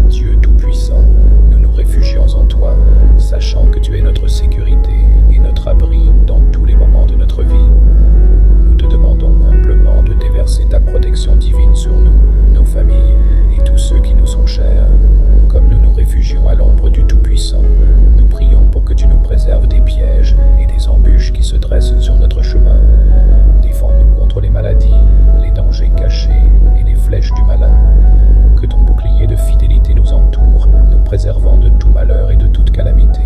Dieu Tout-Puissant, nous nous réfugions en toi, sachant que tu es notre sécurité et notre abri dans tous les moments de notre vie. Nous te demandons humblement de déverser ta protection divine sur nous, nos familles et tous ceux qui nous sont chers. Comme nous nous réfugions à l'ombre du Tout-Puissant, nous prions pour que tu nous préserves des pièges et des embûches qui se dressent sur notre chemin. Défends-nous contre les maladies, les dangers cachés et les flèches du malin. Que ton bouclier de fidélité nous entoure, nous préservant de tout malheur et de toute calamité.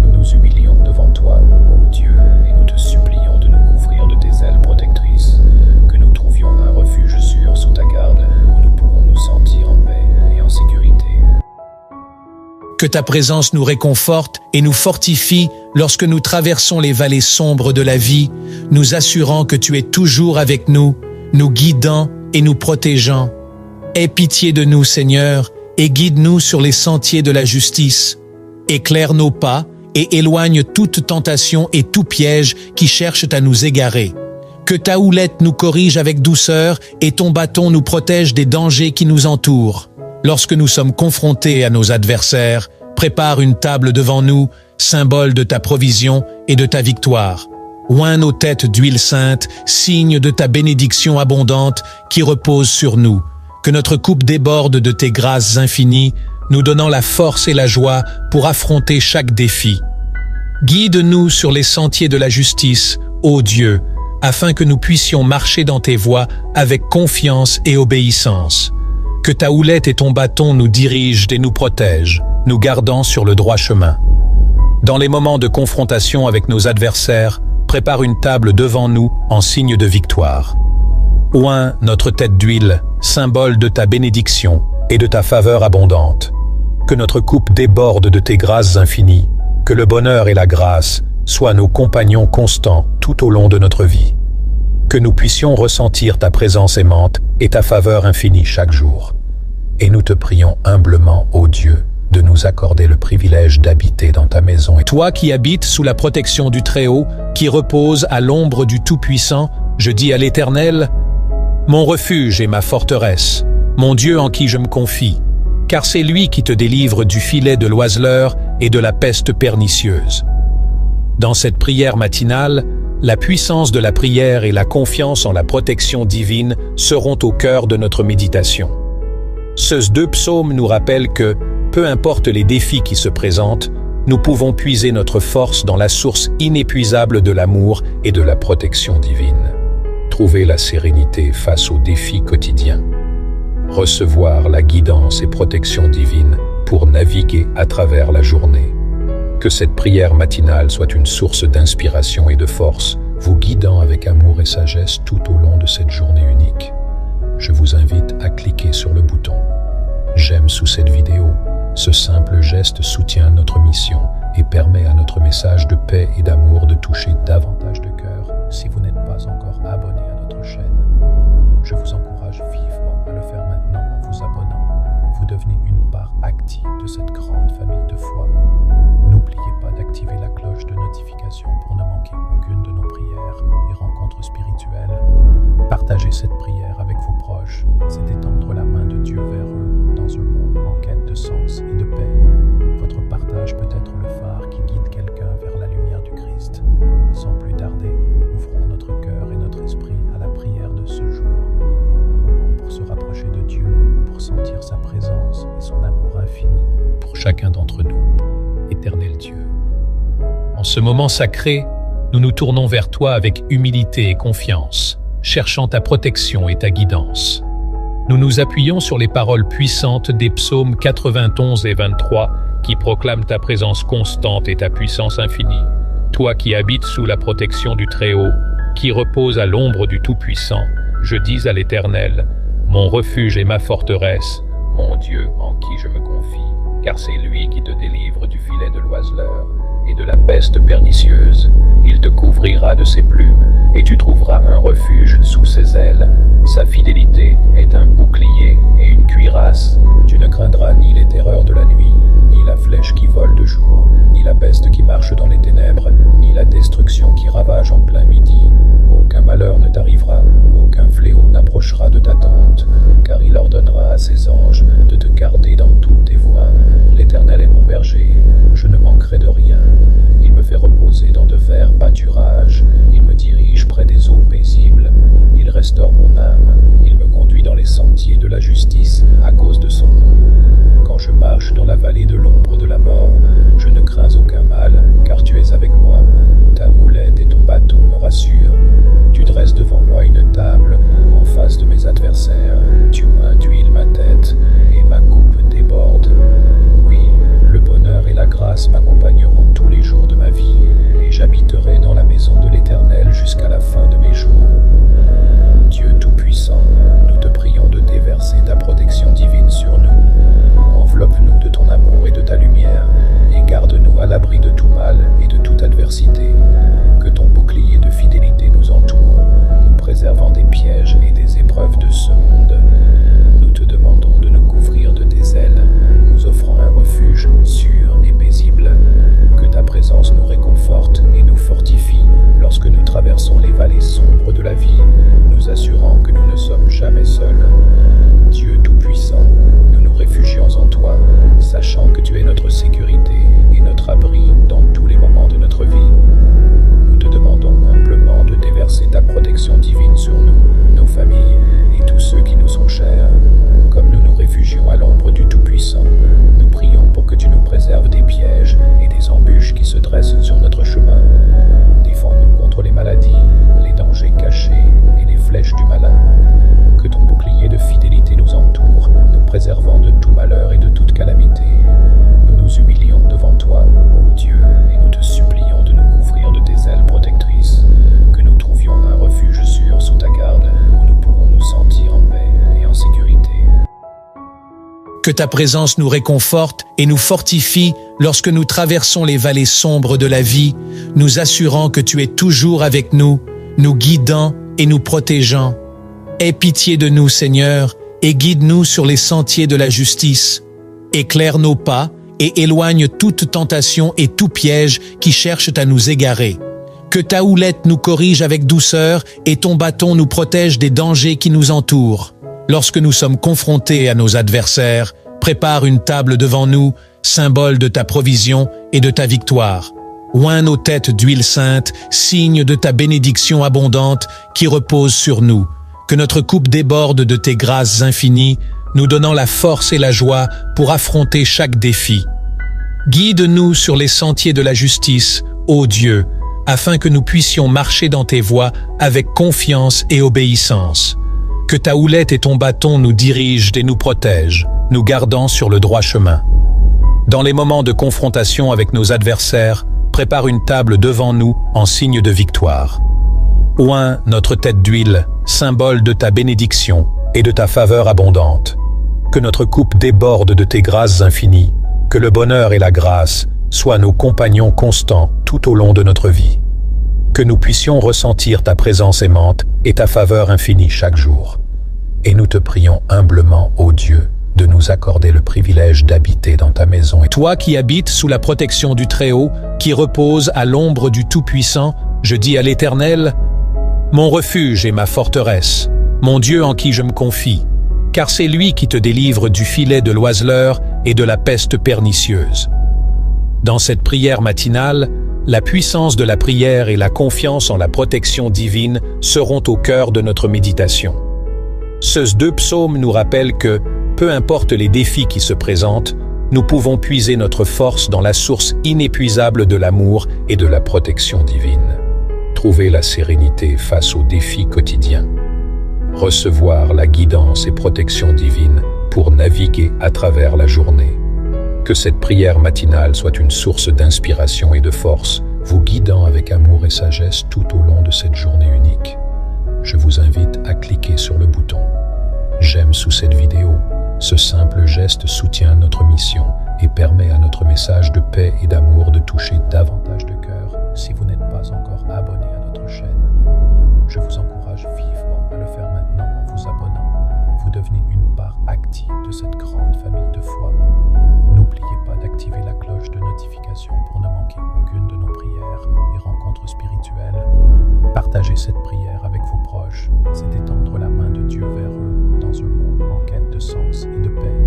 Nous nous humilions devant toi, ô Dieu, et nous te supplions de nous couvrir de tes ailes protectrices. Que nous trouvions un refuge sûr sous ta garde, où nous pourrons nous sentir en paix et en sécurité. Que ta présence nous réconforte et nous fortifie lorsque nous traversons les vallées sombres de la vie, nous assurant que tu es toujours avec nous, nous guidant et nous protégeant. Aie pitié de nous, Seigneur, et guide-nous sur les sentiers de la justice. Éclaire nos pas et éloigne toute tentation et tout piège qui cherchent à nous égarer. Que ta houlette nous corrige avec douceur et ton bâton nous protège des dangers qui nous entourent. Lorsque nous sommes confrontés à nos adversaires, prépare une table devant nous, symbole de ta provision et de ta victoire. Oins nos têtes d'huile sainte, signe de ta bénédiction abondante qui repose sur nous. Que notre coupe déborde de tes grâces infinies, nous donnant la force et la joie pour affronter chaque défi. Guide-nous sur les sentiers de la justice, ô Dieu, afin que nous puissions marcher dans tes voies avec confiance et obéissance. Que ta houlette et ton bâton nous dirigent et nous protègent, nous gardant sur le droit chemin. Dans les moments de confrontation avec nos adversaires, prépare une table devant nous en signe de victoire. Oins notre tête d'huile, symbole de ta bénédiction et de ta faveur abondante. Que notre coupe déborde de tes grâces infinies, que le bonheur et la grâce soient nos compagnons constants tout au long de notre vie. Que nous puissions ressentir ta présence aimante et ta faveur infinie chaque jour. Et nous te prions humblement, ô Dieu, de nous accorder le privilège d'habiter dans ta maison. Toi qui habites sous la protection du Très-Haut, qui repose à l'ombre du Tout-Puissant, je dis à l'Éternel, mon refuge et ma forteresse, mon Dieu en qui je me confie, car c'est lui qui te délivre du filet de l'oiseleur et de la peste pernicieuse. Dans cette prière matinale, la puissance de la prière et la confiance en la protection divine seront au cœur de notre méditation. Ces deux psaumes nous rappellent que, peu importe les défis qui se présentent, nous pouvons puiser notre force dans la source inépuisable de l'amour et de la protection divine. Trouver la sérénité face aux défis quotidiens. Recevoir la guidance et protection divine pour naviguer à travers la journée. Que cette prière matinale soit une source d'inspiration et de force, vous guidant avec amour et sagesse tout au long de cette journée unique. Je vous invite à cliquer sur le bouton « J'aime » sous cette vidéo. Ce simple geste soutient notre mission et permet à notre message de paix et d'amour de toucher davantage de cœurs. Si vous n'êtes pas encore abonné à notre chaîne, je vous encourage vivement à le faire maintenant en vous abonnant. Vous devenez une part active de cette grande famille de foi. N'oubliez pas d'activer la cloche de notification pour ne manquer aucune de nos prières et rencontres spirituelles. Partagez cette prière avec vos proches, c'est étendre la main de Dieu vers eux dans un monde en quête de sens et de paix. Votre partage peut être le phare qui guide quelqu'un vers la lumière du Christ. Sans plus tarder, ouvrons notre cœur et notre esprit à la prière de ce jour. Pour se rapprocher de Dieu, pour sentir sa présence et son amour infini pour chacun d'entre nous. Éternel Dieu. En ce moment sacré, nous nous tournons vers toi avec humilité et confiance, cherchant ta protection et ta guidance. Nous nous appuyons sur les paroles puissantes des psaumes 91 et 23 qui proclament ta présence constante et ta puissance infinie. Toi qui habites sous la protection du Très-Haut, qui repose à l'ombre du Tout-Puissant, je dis à l'Éternel, mon refuge et ma forteresse, mon Dieu en qui je me confie, car c'est lui qui te délivre du filet de l'oiseleur et de la peste pernicieuse. Il te couvrira de ses plumes, et tu trouveras un refuge sous ses ailes. Sa fidélité est un bouclier et une cuirasse. Tu ne craindras ni les terreurs de la nuit, ni la flèche qui vole de jour, ni la peste qui marche dans les ténèbres, ni la destruction qui ravage en plein midi. Aucun malheur ne t'arrivera, aucun fléau n'approchera de ta tente, car il ordonnera à ses anges de te garder dans toutes tes voies. L'Éternel est mon berger, je ne manquerai de rien. Il me fait reposer dans de verts pâturages, il me dirige près des eaux paisibles. Il restaure mon âme, il me conduit dans les sentiers de la justice à cause de son nom. Quand je marche dans la vallée de l'ombre de la mort, je ne crains aucun mal, car tu es avec moi. Que ta présence nous réconforte et nous fortifie lorsque nous traversons les vallées sombres de la vie, nous assurant que tu es toujours avec nous, nous guidant et nous protégeant. Aie pitié de nous, Seigneur, et guide-nous sur les sentiers de la justice. Éclaire nos pas et éloigne toute tentation et tout piège qui cherchent à nous égarer. Que ta houlette nous corrige avec douceur et ton bâton nous protège des dangers qui nous entourent. Lorsque nous sommes confrontés à nos adversaires, prépare une table devant nous, symbole de ta provision et de ta victoire. Oins nos têtes d'huile sainte, signe de ta bénédiction abondante qui repose sur nous. Que notre coupe déborde de tes grâces infinies, nous donnant la force et la joie pour affronter chaque défi. Guide-nous sur les sentiers de la justice, ô Dieu, afin que nous puissions marcher dans tes voies avec confiance et obéissance. Que ta houlette et ton bâton nous dirigent et nous protègent, nous gardant sur le droit chemin. Dans les moments de confrontation avec nos adversaires, prépare une table devant nous en signe de victoire. Oins notre tête d'huile, symbole de ta bénédiction et de ta faveur abondante. Que notre coupe déborde de tes grâces infinies, que le bonheur et la grâce soient nos compagnons constants tout au long de notre vie. Que nous puissions ressentir ta présence aimante et ta faveur infinie chaque jour. Et nous te prions humblement, ô Dieu, de nous accorder le privilège d'habiter dans ta maison. Toi qui habites sous la protection du Très-Haut, qui repose à l'ombre du Tout-Puissant, je dis à l'Éternel, mon refuge et ma forteresse, mon Dieu en qui je me confie, car c'est lui qui te délivre du filet de l'oiseleur et de la peste pernicieuse. Dans cette prière matinale, la puissance de la prière et la confiance en la protection divine seront au cœur de notre méditation. Ces deux psaumes nous rappellent que, peu importe les défis qui se présentent, nous pouvons puiser notre force dans la source inépuisable de l'amour et de la protection divine. Trouver la sérénité face aux défis quotidiens. Recevoir la guidance et protection divine pour naviguer à travers la journée. Que cette prière matinale soit une source d'inspiration et de force, vous guidant avec amour et sagesse tout au long de cette journée unique. Je vous invite à cliquer sur le bouton « J'aime » sous cette vidéo. Ce simple geste soutient notre mission et permet à notre message de paix et d'amour de toucher davantage de cœurs. Si vous n'êtes pas encore abonné à notre chaîne, je vous encourage vivement à le faire maintenant en vous abonnant. Vous devenez une part active de cette grande famille de foi. N'oubliez pas d'activer la cloche de notification pour ne manquer aucune de nos prières et rencontres spirituelles. Partagez cette prière avec vos proches, c'est étendre la main de Dieu vers eux dans un monde en quête de sens et de paix.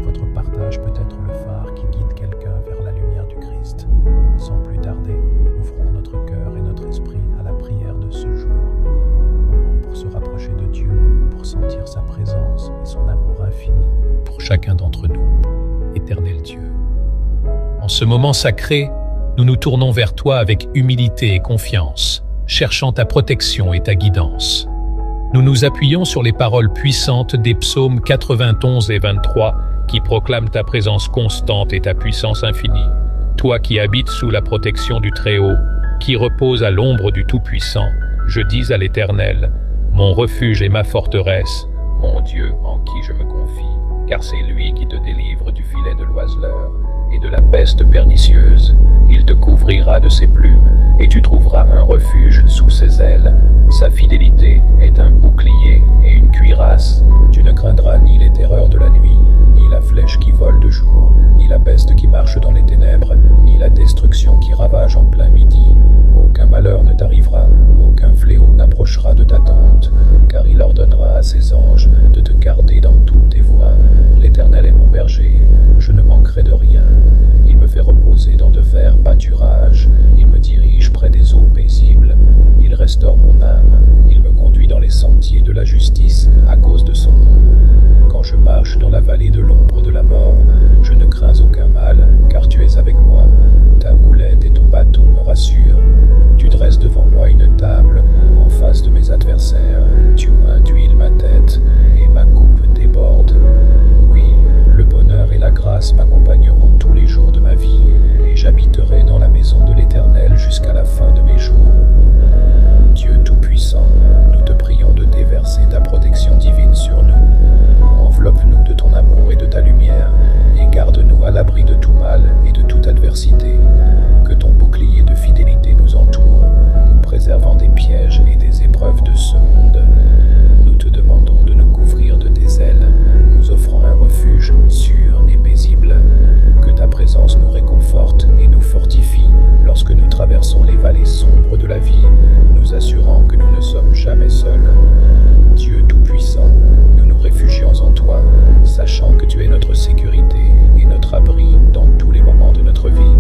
Votre partage peut être le phare qui guide quelqu'un vers la lumière du Christ. Sans plus tarder, ouvrons notre cœur et notre esprit à la prière de ce jour. Un moment pour se rapprocher de Dieu, pour sentir sa présence et son amour infini pour chacun d'entre nous. Éternel Dieu, en ce moment sacré, nous nous tournons vers toi avec humilité et confiance, cherchant ta protection et ta guidance. Nous nous appuyons sur les paroles puissantes des psaumes 91 et 23 qui proclament ta présence constante et ta puissance infinie. Toi qui habites sous la protection du Très-Haut, qui repose à l'ombre du Tout-Puissant, je dis à l'Éternel, mon refuge et ma forteresse, mon Dieu en qui je me confie, car c'est lui qui te délivre du filet de l'oiseleur et de la peste pernicieuse. Il te couvrira de ses plumes, et tu trouveras un refuge sous ses ailes. Sa fidélité est un bouclier et une cuirasse. Tu ne craindras ni les terreurs de la nuit, ni la flèche qui vole de jour, ni la peste qui marche dans les ténèbres, ni la destruction qui ravage en plein midi. Aucun malheur ne t'arrivera, aucun fléau n'approchera de ta tente, car il ordonnera à ses anges de te garder dans toutes tes voies. L'Éternel est mon berger, je ne manquerai de rien. Il me fait reposer dans de verts pâturages, il me dirige près des eaux paisibles, il restaure mon âme, il me conduit dans les sentiers de la justice à cause de son nom. Quand je marche dans la vallée de l'ombre de la mort, je ne crains aucun mal, car tu es avec moi. Ta houlette et ton bâton me rassurent. Tu dresses devant moi une table en face de mes adversaires. Tu oins d'huile ma tête et ma coupe déborde. Oui, le bonheur et la grâce m'accompagneront tous les jours de ma vie, et j'habiterai dans la maison de l'Éternel jusqu'à la fin de mes jours. Dieu Tout-Puissant, nous te prions de déverser ta ce monde. Nous te demandons de nous couvrir de tes ailes, nous offrant un refuge sûr et paisible. Que ta présence nous réconforte et nous fortifie lorsque nous traversons les vallées sombres de la vie, nous assurant que nous ne sommes jamais seuls. Dieu Tout-Puissant, nous nous réfugions en toi, sachant que tu es notre sécurité et notre abri dans tous les moments de notre vie.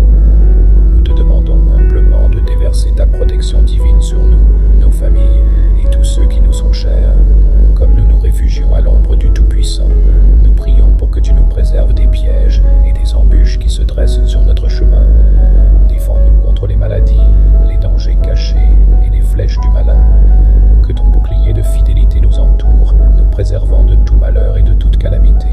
Nous te demandons humblement de déverser ta protection divine sur nous, nos familles et tous ceux qui nous sont chers. Comme nous nous réfugions à l'ombre du Tout-Puissant, nous prions pour que tu nous préserves des pièges et des embûches qui se dressent sur notre chemin. Défends-nous contre les maladies, les dangers cachés et les flèches du malin. Que ton bouclier de fidélité nous entoure, nous préservant de tout malheur et de toute calamité.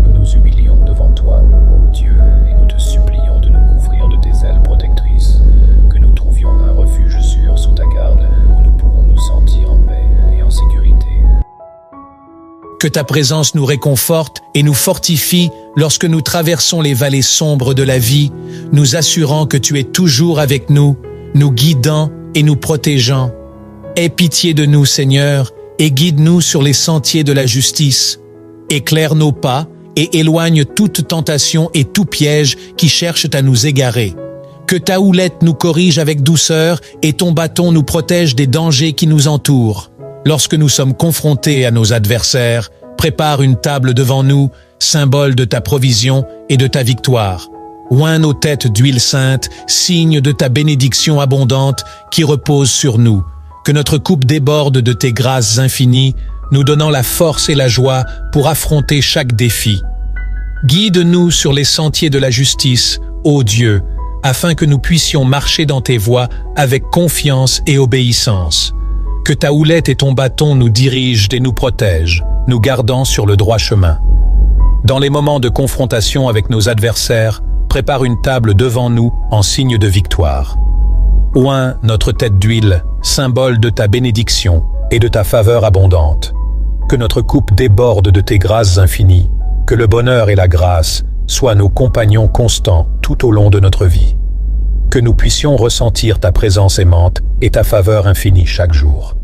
Nous nous humilions devant toi, ô Dieu, et nous te supplions de nous couvrir de tes ailes protectrices, que nous trouvions un refuge sûr sous ta garde, où nous pourrons nous sentir en paix et en sécurité. Que ta présence nous réconforte et nous fortifie lorsque nous traversons les vallées sombres de la vie, nous assurant que tu es toujours avec nous, nous guidant et nous protégeant. Aie pitié de nous, Seigneur, et guide-nous sur les sentiers de la justice. Éclaire nos pas et éloigne toute tentation et tout piège qui cherchent à nous égarer. Que ta houlette nous corrige avec douceur et ton bâton nous protège des dangers qui nous entourent. Lorsque nous sommes confrontés à nos adversaires, prépare une table devant nous, symbole de ta provision et de ta victoire. Oins nos têtes d'huile sainte, signe de ta bénédiction abondante qui repose sur nous. Que notre coupe déborde de tes grâces infinies, nous donnant la force et la joie pour affronter chaque défi. Guide-nous sur les sentiers de la justice, ô Dieu, afin que nous puissions marcher dans tes voies avec confiance et obéissance. Que ta houlette et ton bâton nous dirigent et nous protègent, nous gardant sur le droit chemin. Dans les moments de confrontation avec nos adversaires, prépare une table devant nous en signe de victoire. Oins notre tête d'huile, symbole de ta bénédiction et de ta faveur abondante. Que notre coupe déborde de tes grâces infinies, que le bonheur et la grâce soient nos compagnons constants tout au long de notre vie. Que nous puissions ressentir ta présence aimante et ta faveur infinie chaque jour.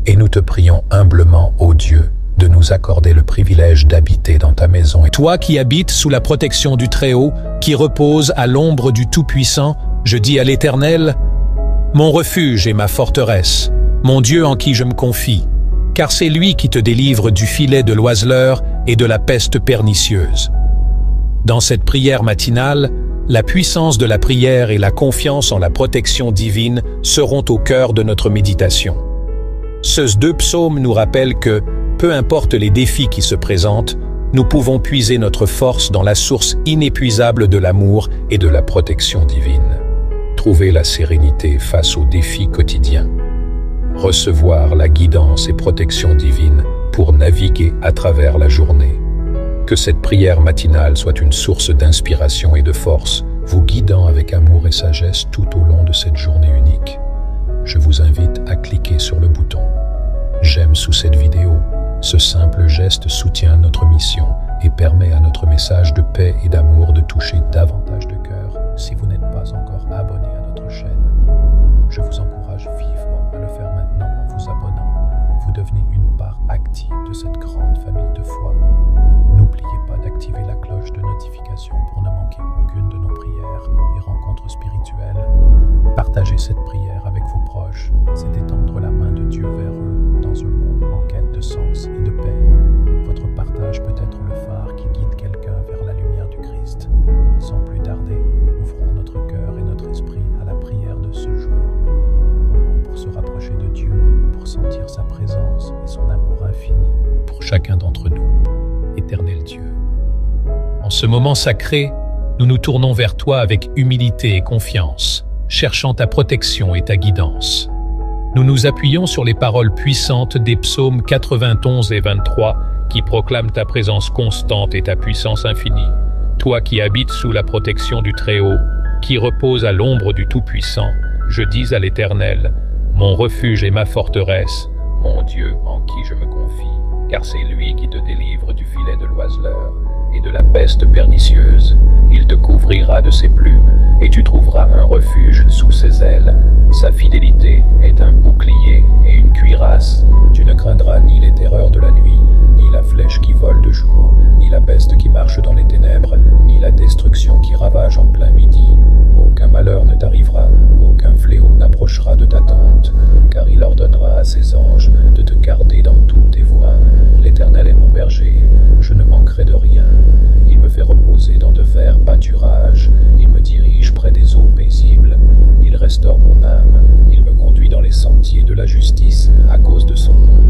Et nous te prions humblement, ô Dieu, de nous accorder le privilège d'habiter dans ta maison. Et toi qui habites sous la protection du Très-Haut, qui repose à l'ombre du Tout-Puissant, je dis à l'Éternel, mon refuge et ma forteresse, mon Dieu en qui je me confie, car c'est lui qui te délivre du filet de l'oiseleur et de la peste pernicieuse. Dans cette prière matinale, la puissance de la prière et la confiance en la protection divine seront au cœur de notre méditation. Ces deux psaumes nous rappellent que, peu importe les défis qui se présentent, nous pouvons puiser notre force dans la source inépuisable de l'amour et de la protection divine. Trouver la sérénité face aux défis quotidiens. Recevoir la guidance et protection divine pour naviguer à travers la journée. Que cette prière matinale soit une source d'inspiration et de force, vous guidant avec amour et sagesse tout au long de cette journée unique. Je vous invite à cliquer sur le bouton « J'aime » sous cette vidéo. Ce simple geste soutient notre mission et permet à notre message de paix et d'amour de toucher davantage de cœurs. Si vous n'êtes pas encore abonné à notre chaîne, je vous encourage vivement à le faire maintenant en vous abonnant. Vous devenez une part active de cette grande famille de foi. N'oubliez pas d'activer la cloche de notification pour ne manquer aucune de nos prières et rencontres spirituelles. Partagez cette prière avec vos proches, c'est étendre la main de Dieu vers eux dans un monde en quête de sens et de paix. Votre partage peut être le phare qui guide quelqu'un vers la lumière du Christ. Sans plus tarder, ouvrons notre cœur et notre esprit à la prière de ce jour. Pour se rapprocher de Dieu, pour sentir sa présence et son amour infini pour chacun d'entre nous. Éternel Dieu. En ce moment sacré, nous nous tournons vers toi avec humilité et confiance, cherchant ta protection et ta guidance. Nous nous appuyons sur les paroles puissantes des psaumes 91 et 23 qui proclament ta présence constante et ta puissance infinie. Toi qui habites sous la protection du Très-Haut, qui repose à l'ombre du Tout-Puissant, je dis à l'Éternel, mon refuge et ma forteresse, mon Dieu en qui je me confie, car c'est lui qui te délivre du filet de l'oiseleur et de la peste pernicieuse. Il te couvrira de ses plumes, et tu trouveras un refuge sous ses ailes. Sa fidélité est un bouclier et une cuirasse. marches dans les ténèbres, ni la destruction qui ravage en plein midi. Aucun malheur ne t'arrivera, aucun fléau n'approchera de ta tente, car il ordonnera à ses anges de te garder dans toutes tes voies. L'Éternel est mon berger, je ne manquerai de rien. Il me fait reposer dans de verts pâturages, il me dirige près des eaux paisibles. Il restaure mon âme, il me conduit dans les sentiers de la justice à cause de son nom.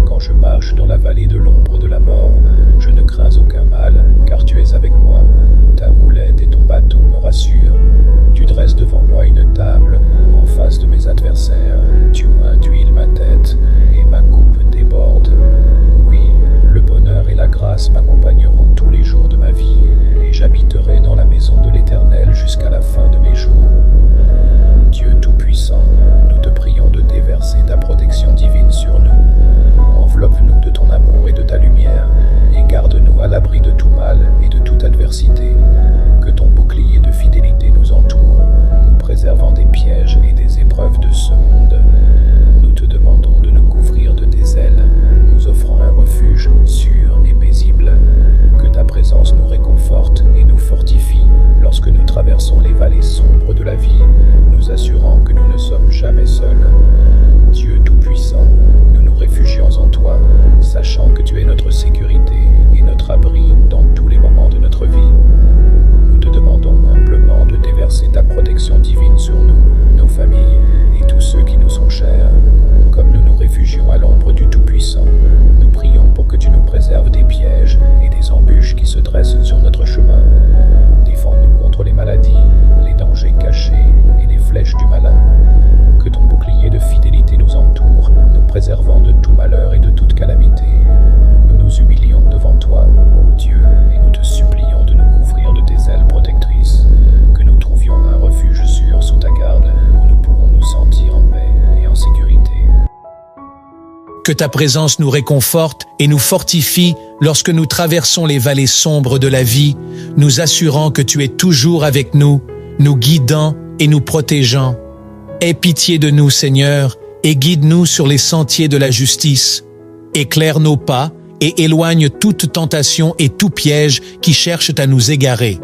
Quand je marche dans la vallée de l'ombre de la mort, je ne crains aucun mal, car tu es avec moi. Ta houlette et ton bâton me rassurent. Tu dresses devant moi une table en face de mes adversaires. Tu oins d'huile ma tête et ma coupe déborde. Oui, le bonheur et la grâce m'accompagneront tous les jours de ma vie, et j'habiterai dans la maison de l'Éternel jusqu'à la fin de mes jours. Dieu Tout-Puissant, nous te prions de déverser ta protection divine sur nous. Enveloppe-nous de ton amour et de ta lumière, et garde-nous à l'abri de tout mal et de toute adversité. Que ton bouclier de fidélité nous entoure, nous préservant des pièges et des épreuves de ce monde. Nous te demandons de nous couvrir de tes ailes, nous offrant un refuge sûr et paisible. Que ta présence nous réconforte et nous fortifie lorsque nous traversons les vallées sombres de la vie, nous assurant que nous ne sommes jamais seuls. Dieu Tout-Puissant, nous nous réfugions en toi, sachant que tu es notre sécurité et notre abri dans tous les moments de notre vie. Nous te demandons humblement de déverser ta protection divine sur nous, nos familles et tous ceux qui nous sont chers. Comme nous nous réfugions à l'ombre du Tout-Puissant, nous prions pour que tu nous préserves des pièges et des embûches qui se dressent sur notre chemin. Défends-nous contre les maladies, les dangers cachés et les flèches du malin. Que ton bouclier de fidélité nous entoure, nous préservant de tout malheur et de toute calamité. Nous nous humilions devant toi, ô Dieu, et nous te supplions de nous couvrir de tes ailes protectrices. Que nous trouvions un refuge sûr sous ta garde, où nous pourrons nous sentir en paix et en sécurité. Que ta présence nous réconforte et nous fortifie lorsque nous traversons les vallées sombres de la vie, nous assurant que tu es toujours avec nous, nous guidant et nous protégeant. Aie pitié de nous, Seigneur, et guide-nous sur les sentiers de la justice. Éclaire nos pas et éloigne toute tentation et tout piège qui cherchent à nous égarer.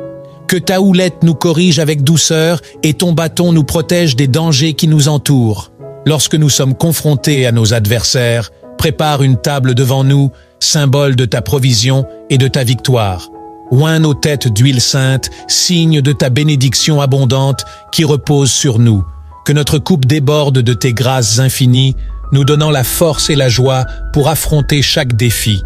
Que ta houlette nous corrige avec douceur et ton bâton nous protège des dangers qui nous entourent. Lorsque nous sommes confrontés à nos adversaires, prépare une table devant nous, symbole de ta provision et de ta victoire. Oins nos têtes d'huile sainte, signe de ta bénédiction abondante qui repose sur nous. Que notre coupe déborde de tes grâces infinies, nous donnant la force et la joie pour affronter chaque défi.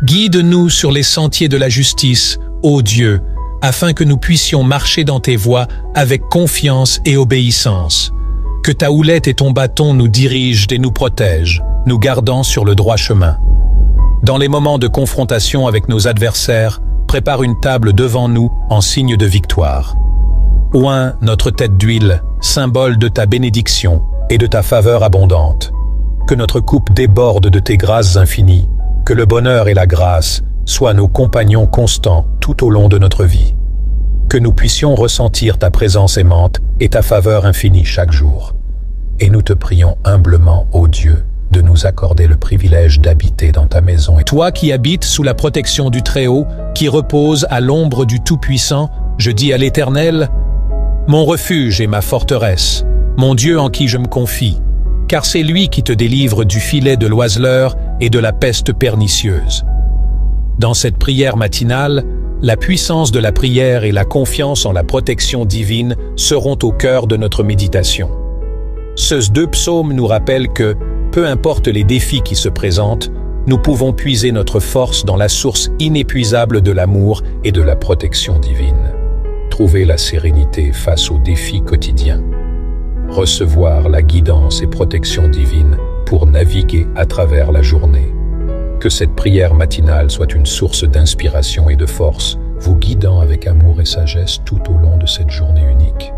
Guide-nous sur les sentiers de la justice, ô Dieu, afin que nous puissions marcher dans tes voies avec confiance et obéissance. Que ta houlette et ton bâton nous dirigent et nous protègent, nous gardant sur le droit chemin. Dans les moments de confrontation avec nos adversaires, prépare une table devant nous en signe de victoire. Oins notre tête d'huile, symbole de ta bénédiction et de ta faveur abondante. Que notre coupe déborde de tes grâces infinies, que le bonheur et la grâce soient nos compagnons constants tout au long de notre vie. Que nous puissions ressentir ta présence aimante et ta faveur infinie chaque jour. Et nous te prions humblement, ô Dieu, de nous accorder le privilège d'habiter dans ta maison. Toi qui habites sous la protection du Très-Haut, qui repose à l'ombre du Tout-Puissant, je dis à l'Éternel, mon refuge et ma forteresse, mon Dieu en qui je me confie, car c'est lui qui te délivre du filet de l'oiseleur et de la peste pernicieuse. Dans cette prière matinale, la puissance de la prière et la confiance en la protection divine seront au cœur de notre méditation. Ces deux psaumes nous rappellent que, peu importe les défis qui se présentent, nous pouvons puiser notre force dans la source inépuisable de l'amour et de la protection divine. Trouver la sérénité face aux défis quotidiens. Recevoir la guidance et protection divine pour naviguer à travers la journée. Que cette prière matinale soit une source d'inspiration et de force, vous guidant avec amour et sagesse tout au long de cette journée unique.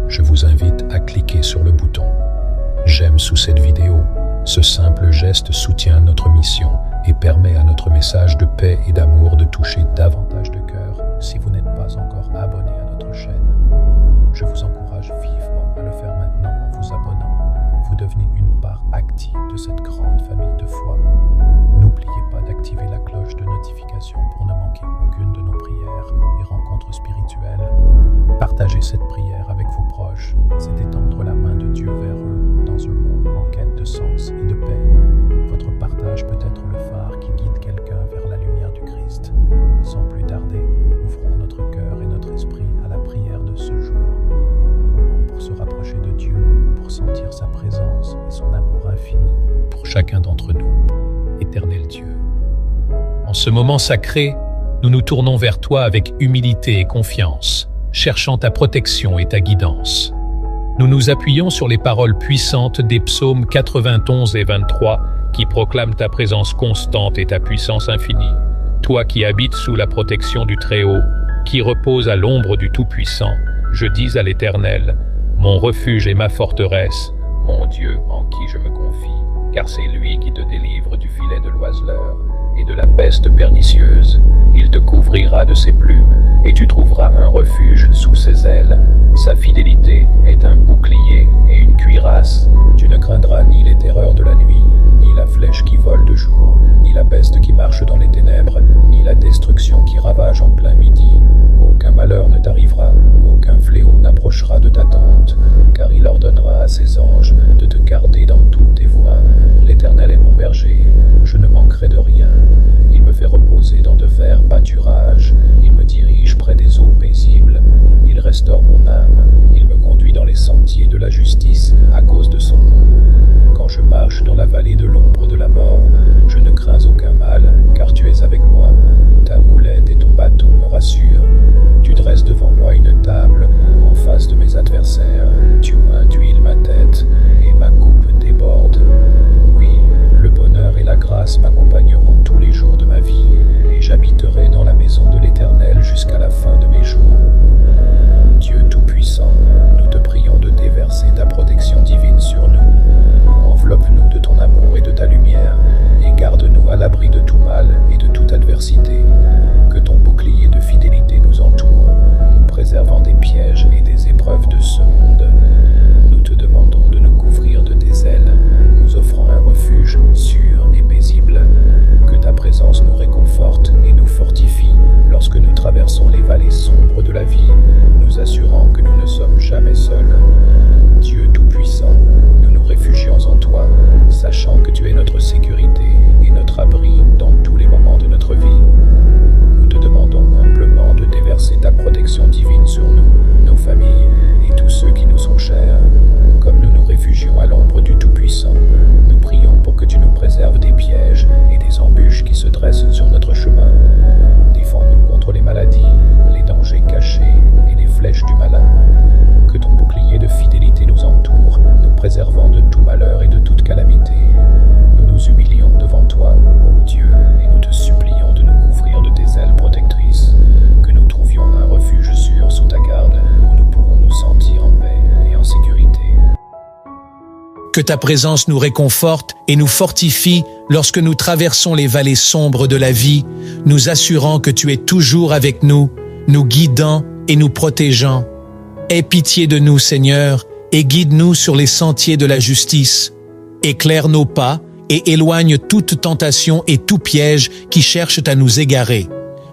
Je vous invite à cliquer sur le bouton « J'aime » sous cette vidéo. Ce simple geste soutient notre mission et permet à notre message de paix et d'amour de toucher davantage de cœurs. Si vous n'êtes pas encore abonné à notre chaîne, je vous encourage vivement à le faire maintenant en vous abonnant. Vous devenez une part active de cette grande famille de foi. N'oubliez N'oubliez pas d'activer la cloche de notification pour ne manquer aucune de nos prières et rencontres spirituelles. Partagez cette prière avec vos proches, c'est étendre la main de Dieu vers eux dans un monde en quête de sens et de paix. Votre partage peut être le phare qui guide quelqu'un vers la lumière du Christ. Sans plus tarder, ouvrons notre cœur et notre esprit à la prière de ce jour. Pour se rapprocher de Dieu, pour sentir sa présence et son amour infini pour chacun d'entre nous. Éternel Dieu, En ce moment sacré, nous nous tournons vers toi avec humilité et confiance, cherchant ta protection et ta guidance. Nous nous appuyons sur les paroles puissantes des psaumes 91 et 23 qui proclament ta présence constante et ta puissance infinie. Toi qui habites sous la protection du Très-Haut, qui repose à l'ombre du Tout-Puissant, je dis à l'Éternel, mon refuge et ma forteresse, mon Dieu en qui je me confie, car c'est lui qui te délivre du filet de l'oiseleur et de la peste pernicieuse. Il te couvrira de ses plumes, et tu trouveras un refuge sous ses ailes. Sa fidélité est un bouclier et une cuirasse. Tu ne craindras ni les terreurs de la nuit, ni la flèche qui vole de jour, ni la peste qui marche dans les ténèbres, ni la destruction qui ravage en plein midi. Aucun malheur ne t'arrivera, aucun fléau n'approchera de ta tente, car il ordonnera à ses anges de te garder dans toutes tes voies. L'Éternel est mon berger, je ne manquerai de rien. Il me fait reposer dans de verts pâturages, il me dirige près des eaux paisibles, il restaure mon âme, il me conduit dans les sentiers de la justice à cause de son nom. Quand je marche dans la vallée de l'ombre de la mort, je ne crains aucun mal, car tu es avec moi. Ta houlette et ton bâton me rassurent. Tu dresses devant moi une table en face de mes adversaires. Tu oins d'huile ma tête et ma coupe déborde. Oui, le bonheur et la grâce m'accompagneront tous les jours de ma vie, et j'habiterai dans la maison de l'Éternel jusqu'à la fin de mes jours. Dieu Tout-Puissant, nous te prions de déverser ta protection divine sur nous. Enveloppe-nous de ton amour et de ta lumière, et garde-nous à l'abri de tout mal et de toute adversité. Que ton bouclier de fidélité nous entoure, nous préservant des pièges et des épreuves de ce monde. Nous te demandons de nous couvrir de tes ailes, nous offrant un refuge sûr et paisible. Que ta présence nous réconforte et nous fortifie lorsque nous traversons les vallées sombres de la vie, nous assurant que nous ne sommes jamais seuls. Dieu Tout-Puissant, nous nous réfugions en toi, sachant que tu es notre sécurité et notre abri dans tous les moments de notre vie. Nous te demandons humblement de déverser ta protection divine sur nous, nos familles et tous ceux qui nous sont chers. Comme nous nous réfugions à l'ombre du Tout-Puissant, nous prions pour que tu nous préserves des pièges et des embûches qui se dressent sur notre chemin. Défends-nous contre les maladies, les dangers cachés et les flèches du malin. Que ton bouclier de fidélité nous entoure, nous préservant de tout malheur et de toute calamité. Nous nous humilions devant toi, ô Dieu, et nous te supplions de nous couvrir de tes ailes protectrices. Que nous trouvions un refuge sûr sous ta garde, où nous pourrons nous sentir en paix et en sécurité. Que ta présence nous réconforte et nous fortifie lorsque nous traversons les vallées sombres de la vie, nous assurant que tu es toujours avec nous, nous guidant et nous protégeant. Aie pitié de nous, Seigneur, et guide-nous sur les sentiers de la justice. Éclaire nos pas et éloigne toute tentation et tout piège qui cherchent à nous égarer.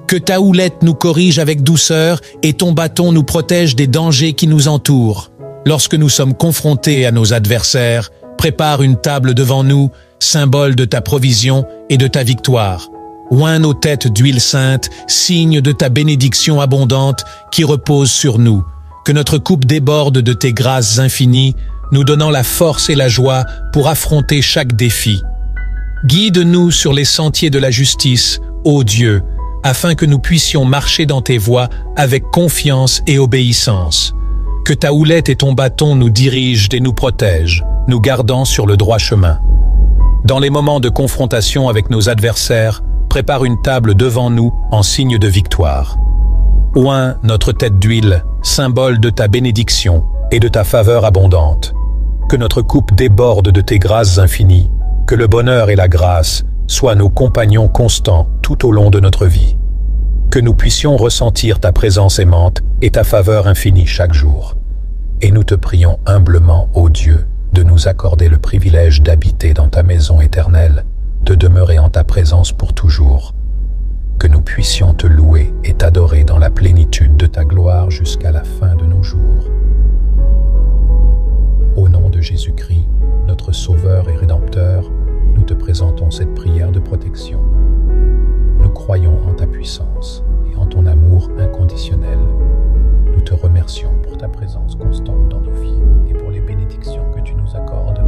Que ta houlette nous corrige avec douceur et ton bâton nous protège des dangers qui nous entourent. Lorsque nous sommes confrontés à nos adversaires, prépare une table devant nous, symbole de ta provision et de ta victoire. Oins nos têtes d'huile sainte, signe de ta bénédiction abondante qui repose sur nous. Que notre coupe déborde de tes grâces infinies, nous donnant la force et la joie pour affronter chaque défi. Guide-nous sur les sentiers de la justice, ô Dieu, afin que nous puissions marcher dans tes voies avec confiance et obéissance. Que ta houlette et ton bâton nous dirigent et nous protègent, nous gardant sur le droit chemin. Dans les moments de confrontation avec nos adversaires, prépare une table devant nous en signe de victoire. Oins notre tête d'huile, symbole de ta bénédiction et de ta faveur abondante. Que notre coupe déborde de tes grâces infinies, que le bonheur et la grâce soient nos compagnons constants tout au long de notre vie. Que nous puissions ressentir ta présence aimante et ta faveur infinie chaque jour. Et nous te prions humblement, ô Dieu, de nous accorder le privilège d'habiter dans ta maison éternelle, de demeurer en ta présence pour toujours, que nous puissions te louer et t'adorer dans la plénitude de ta gloire jusqu'à la fin de nos jours. Au nom de Jésus-Christ, notre Sauveur et Rédempteur, nous te présentons cette prière de protection. Nous croyons en ta puissance et en ton amour inconditionnel. Nous te remercions pour ta présence constante dans nos vies et pour les bénédictions que tu nous accordes.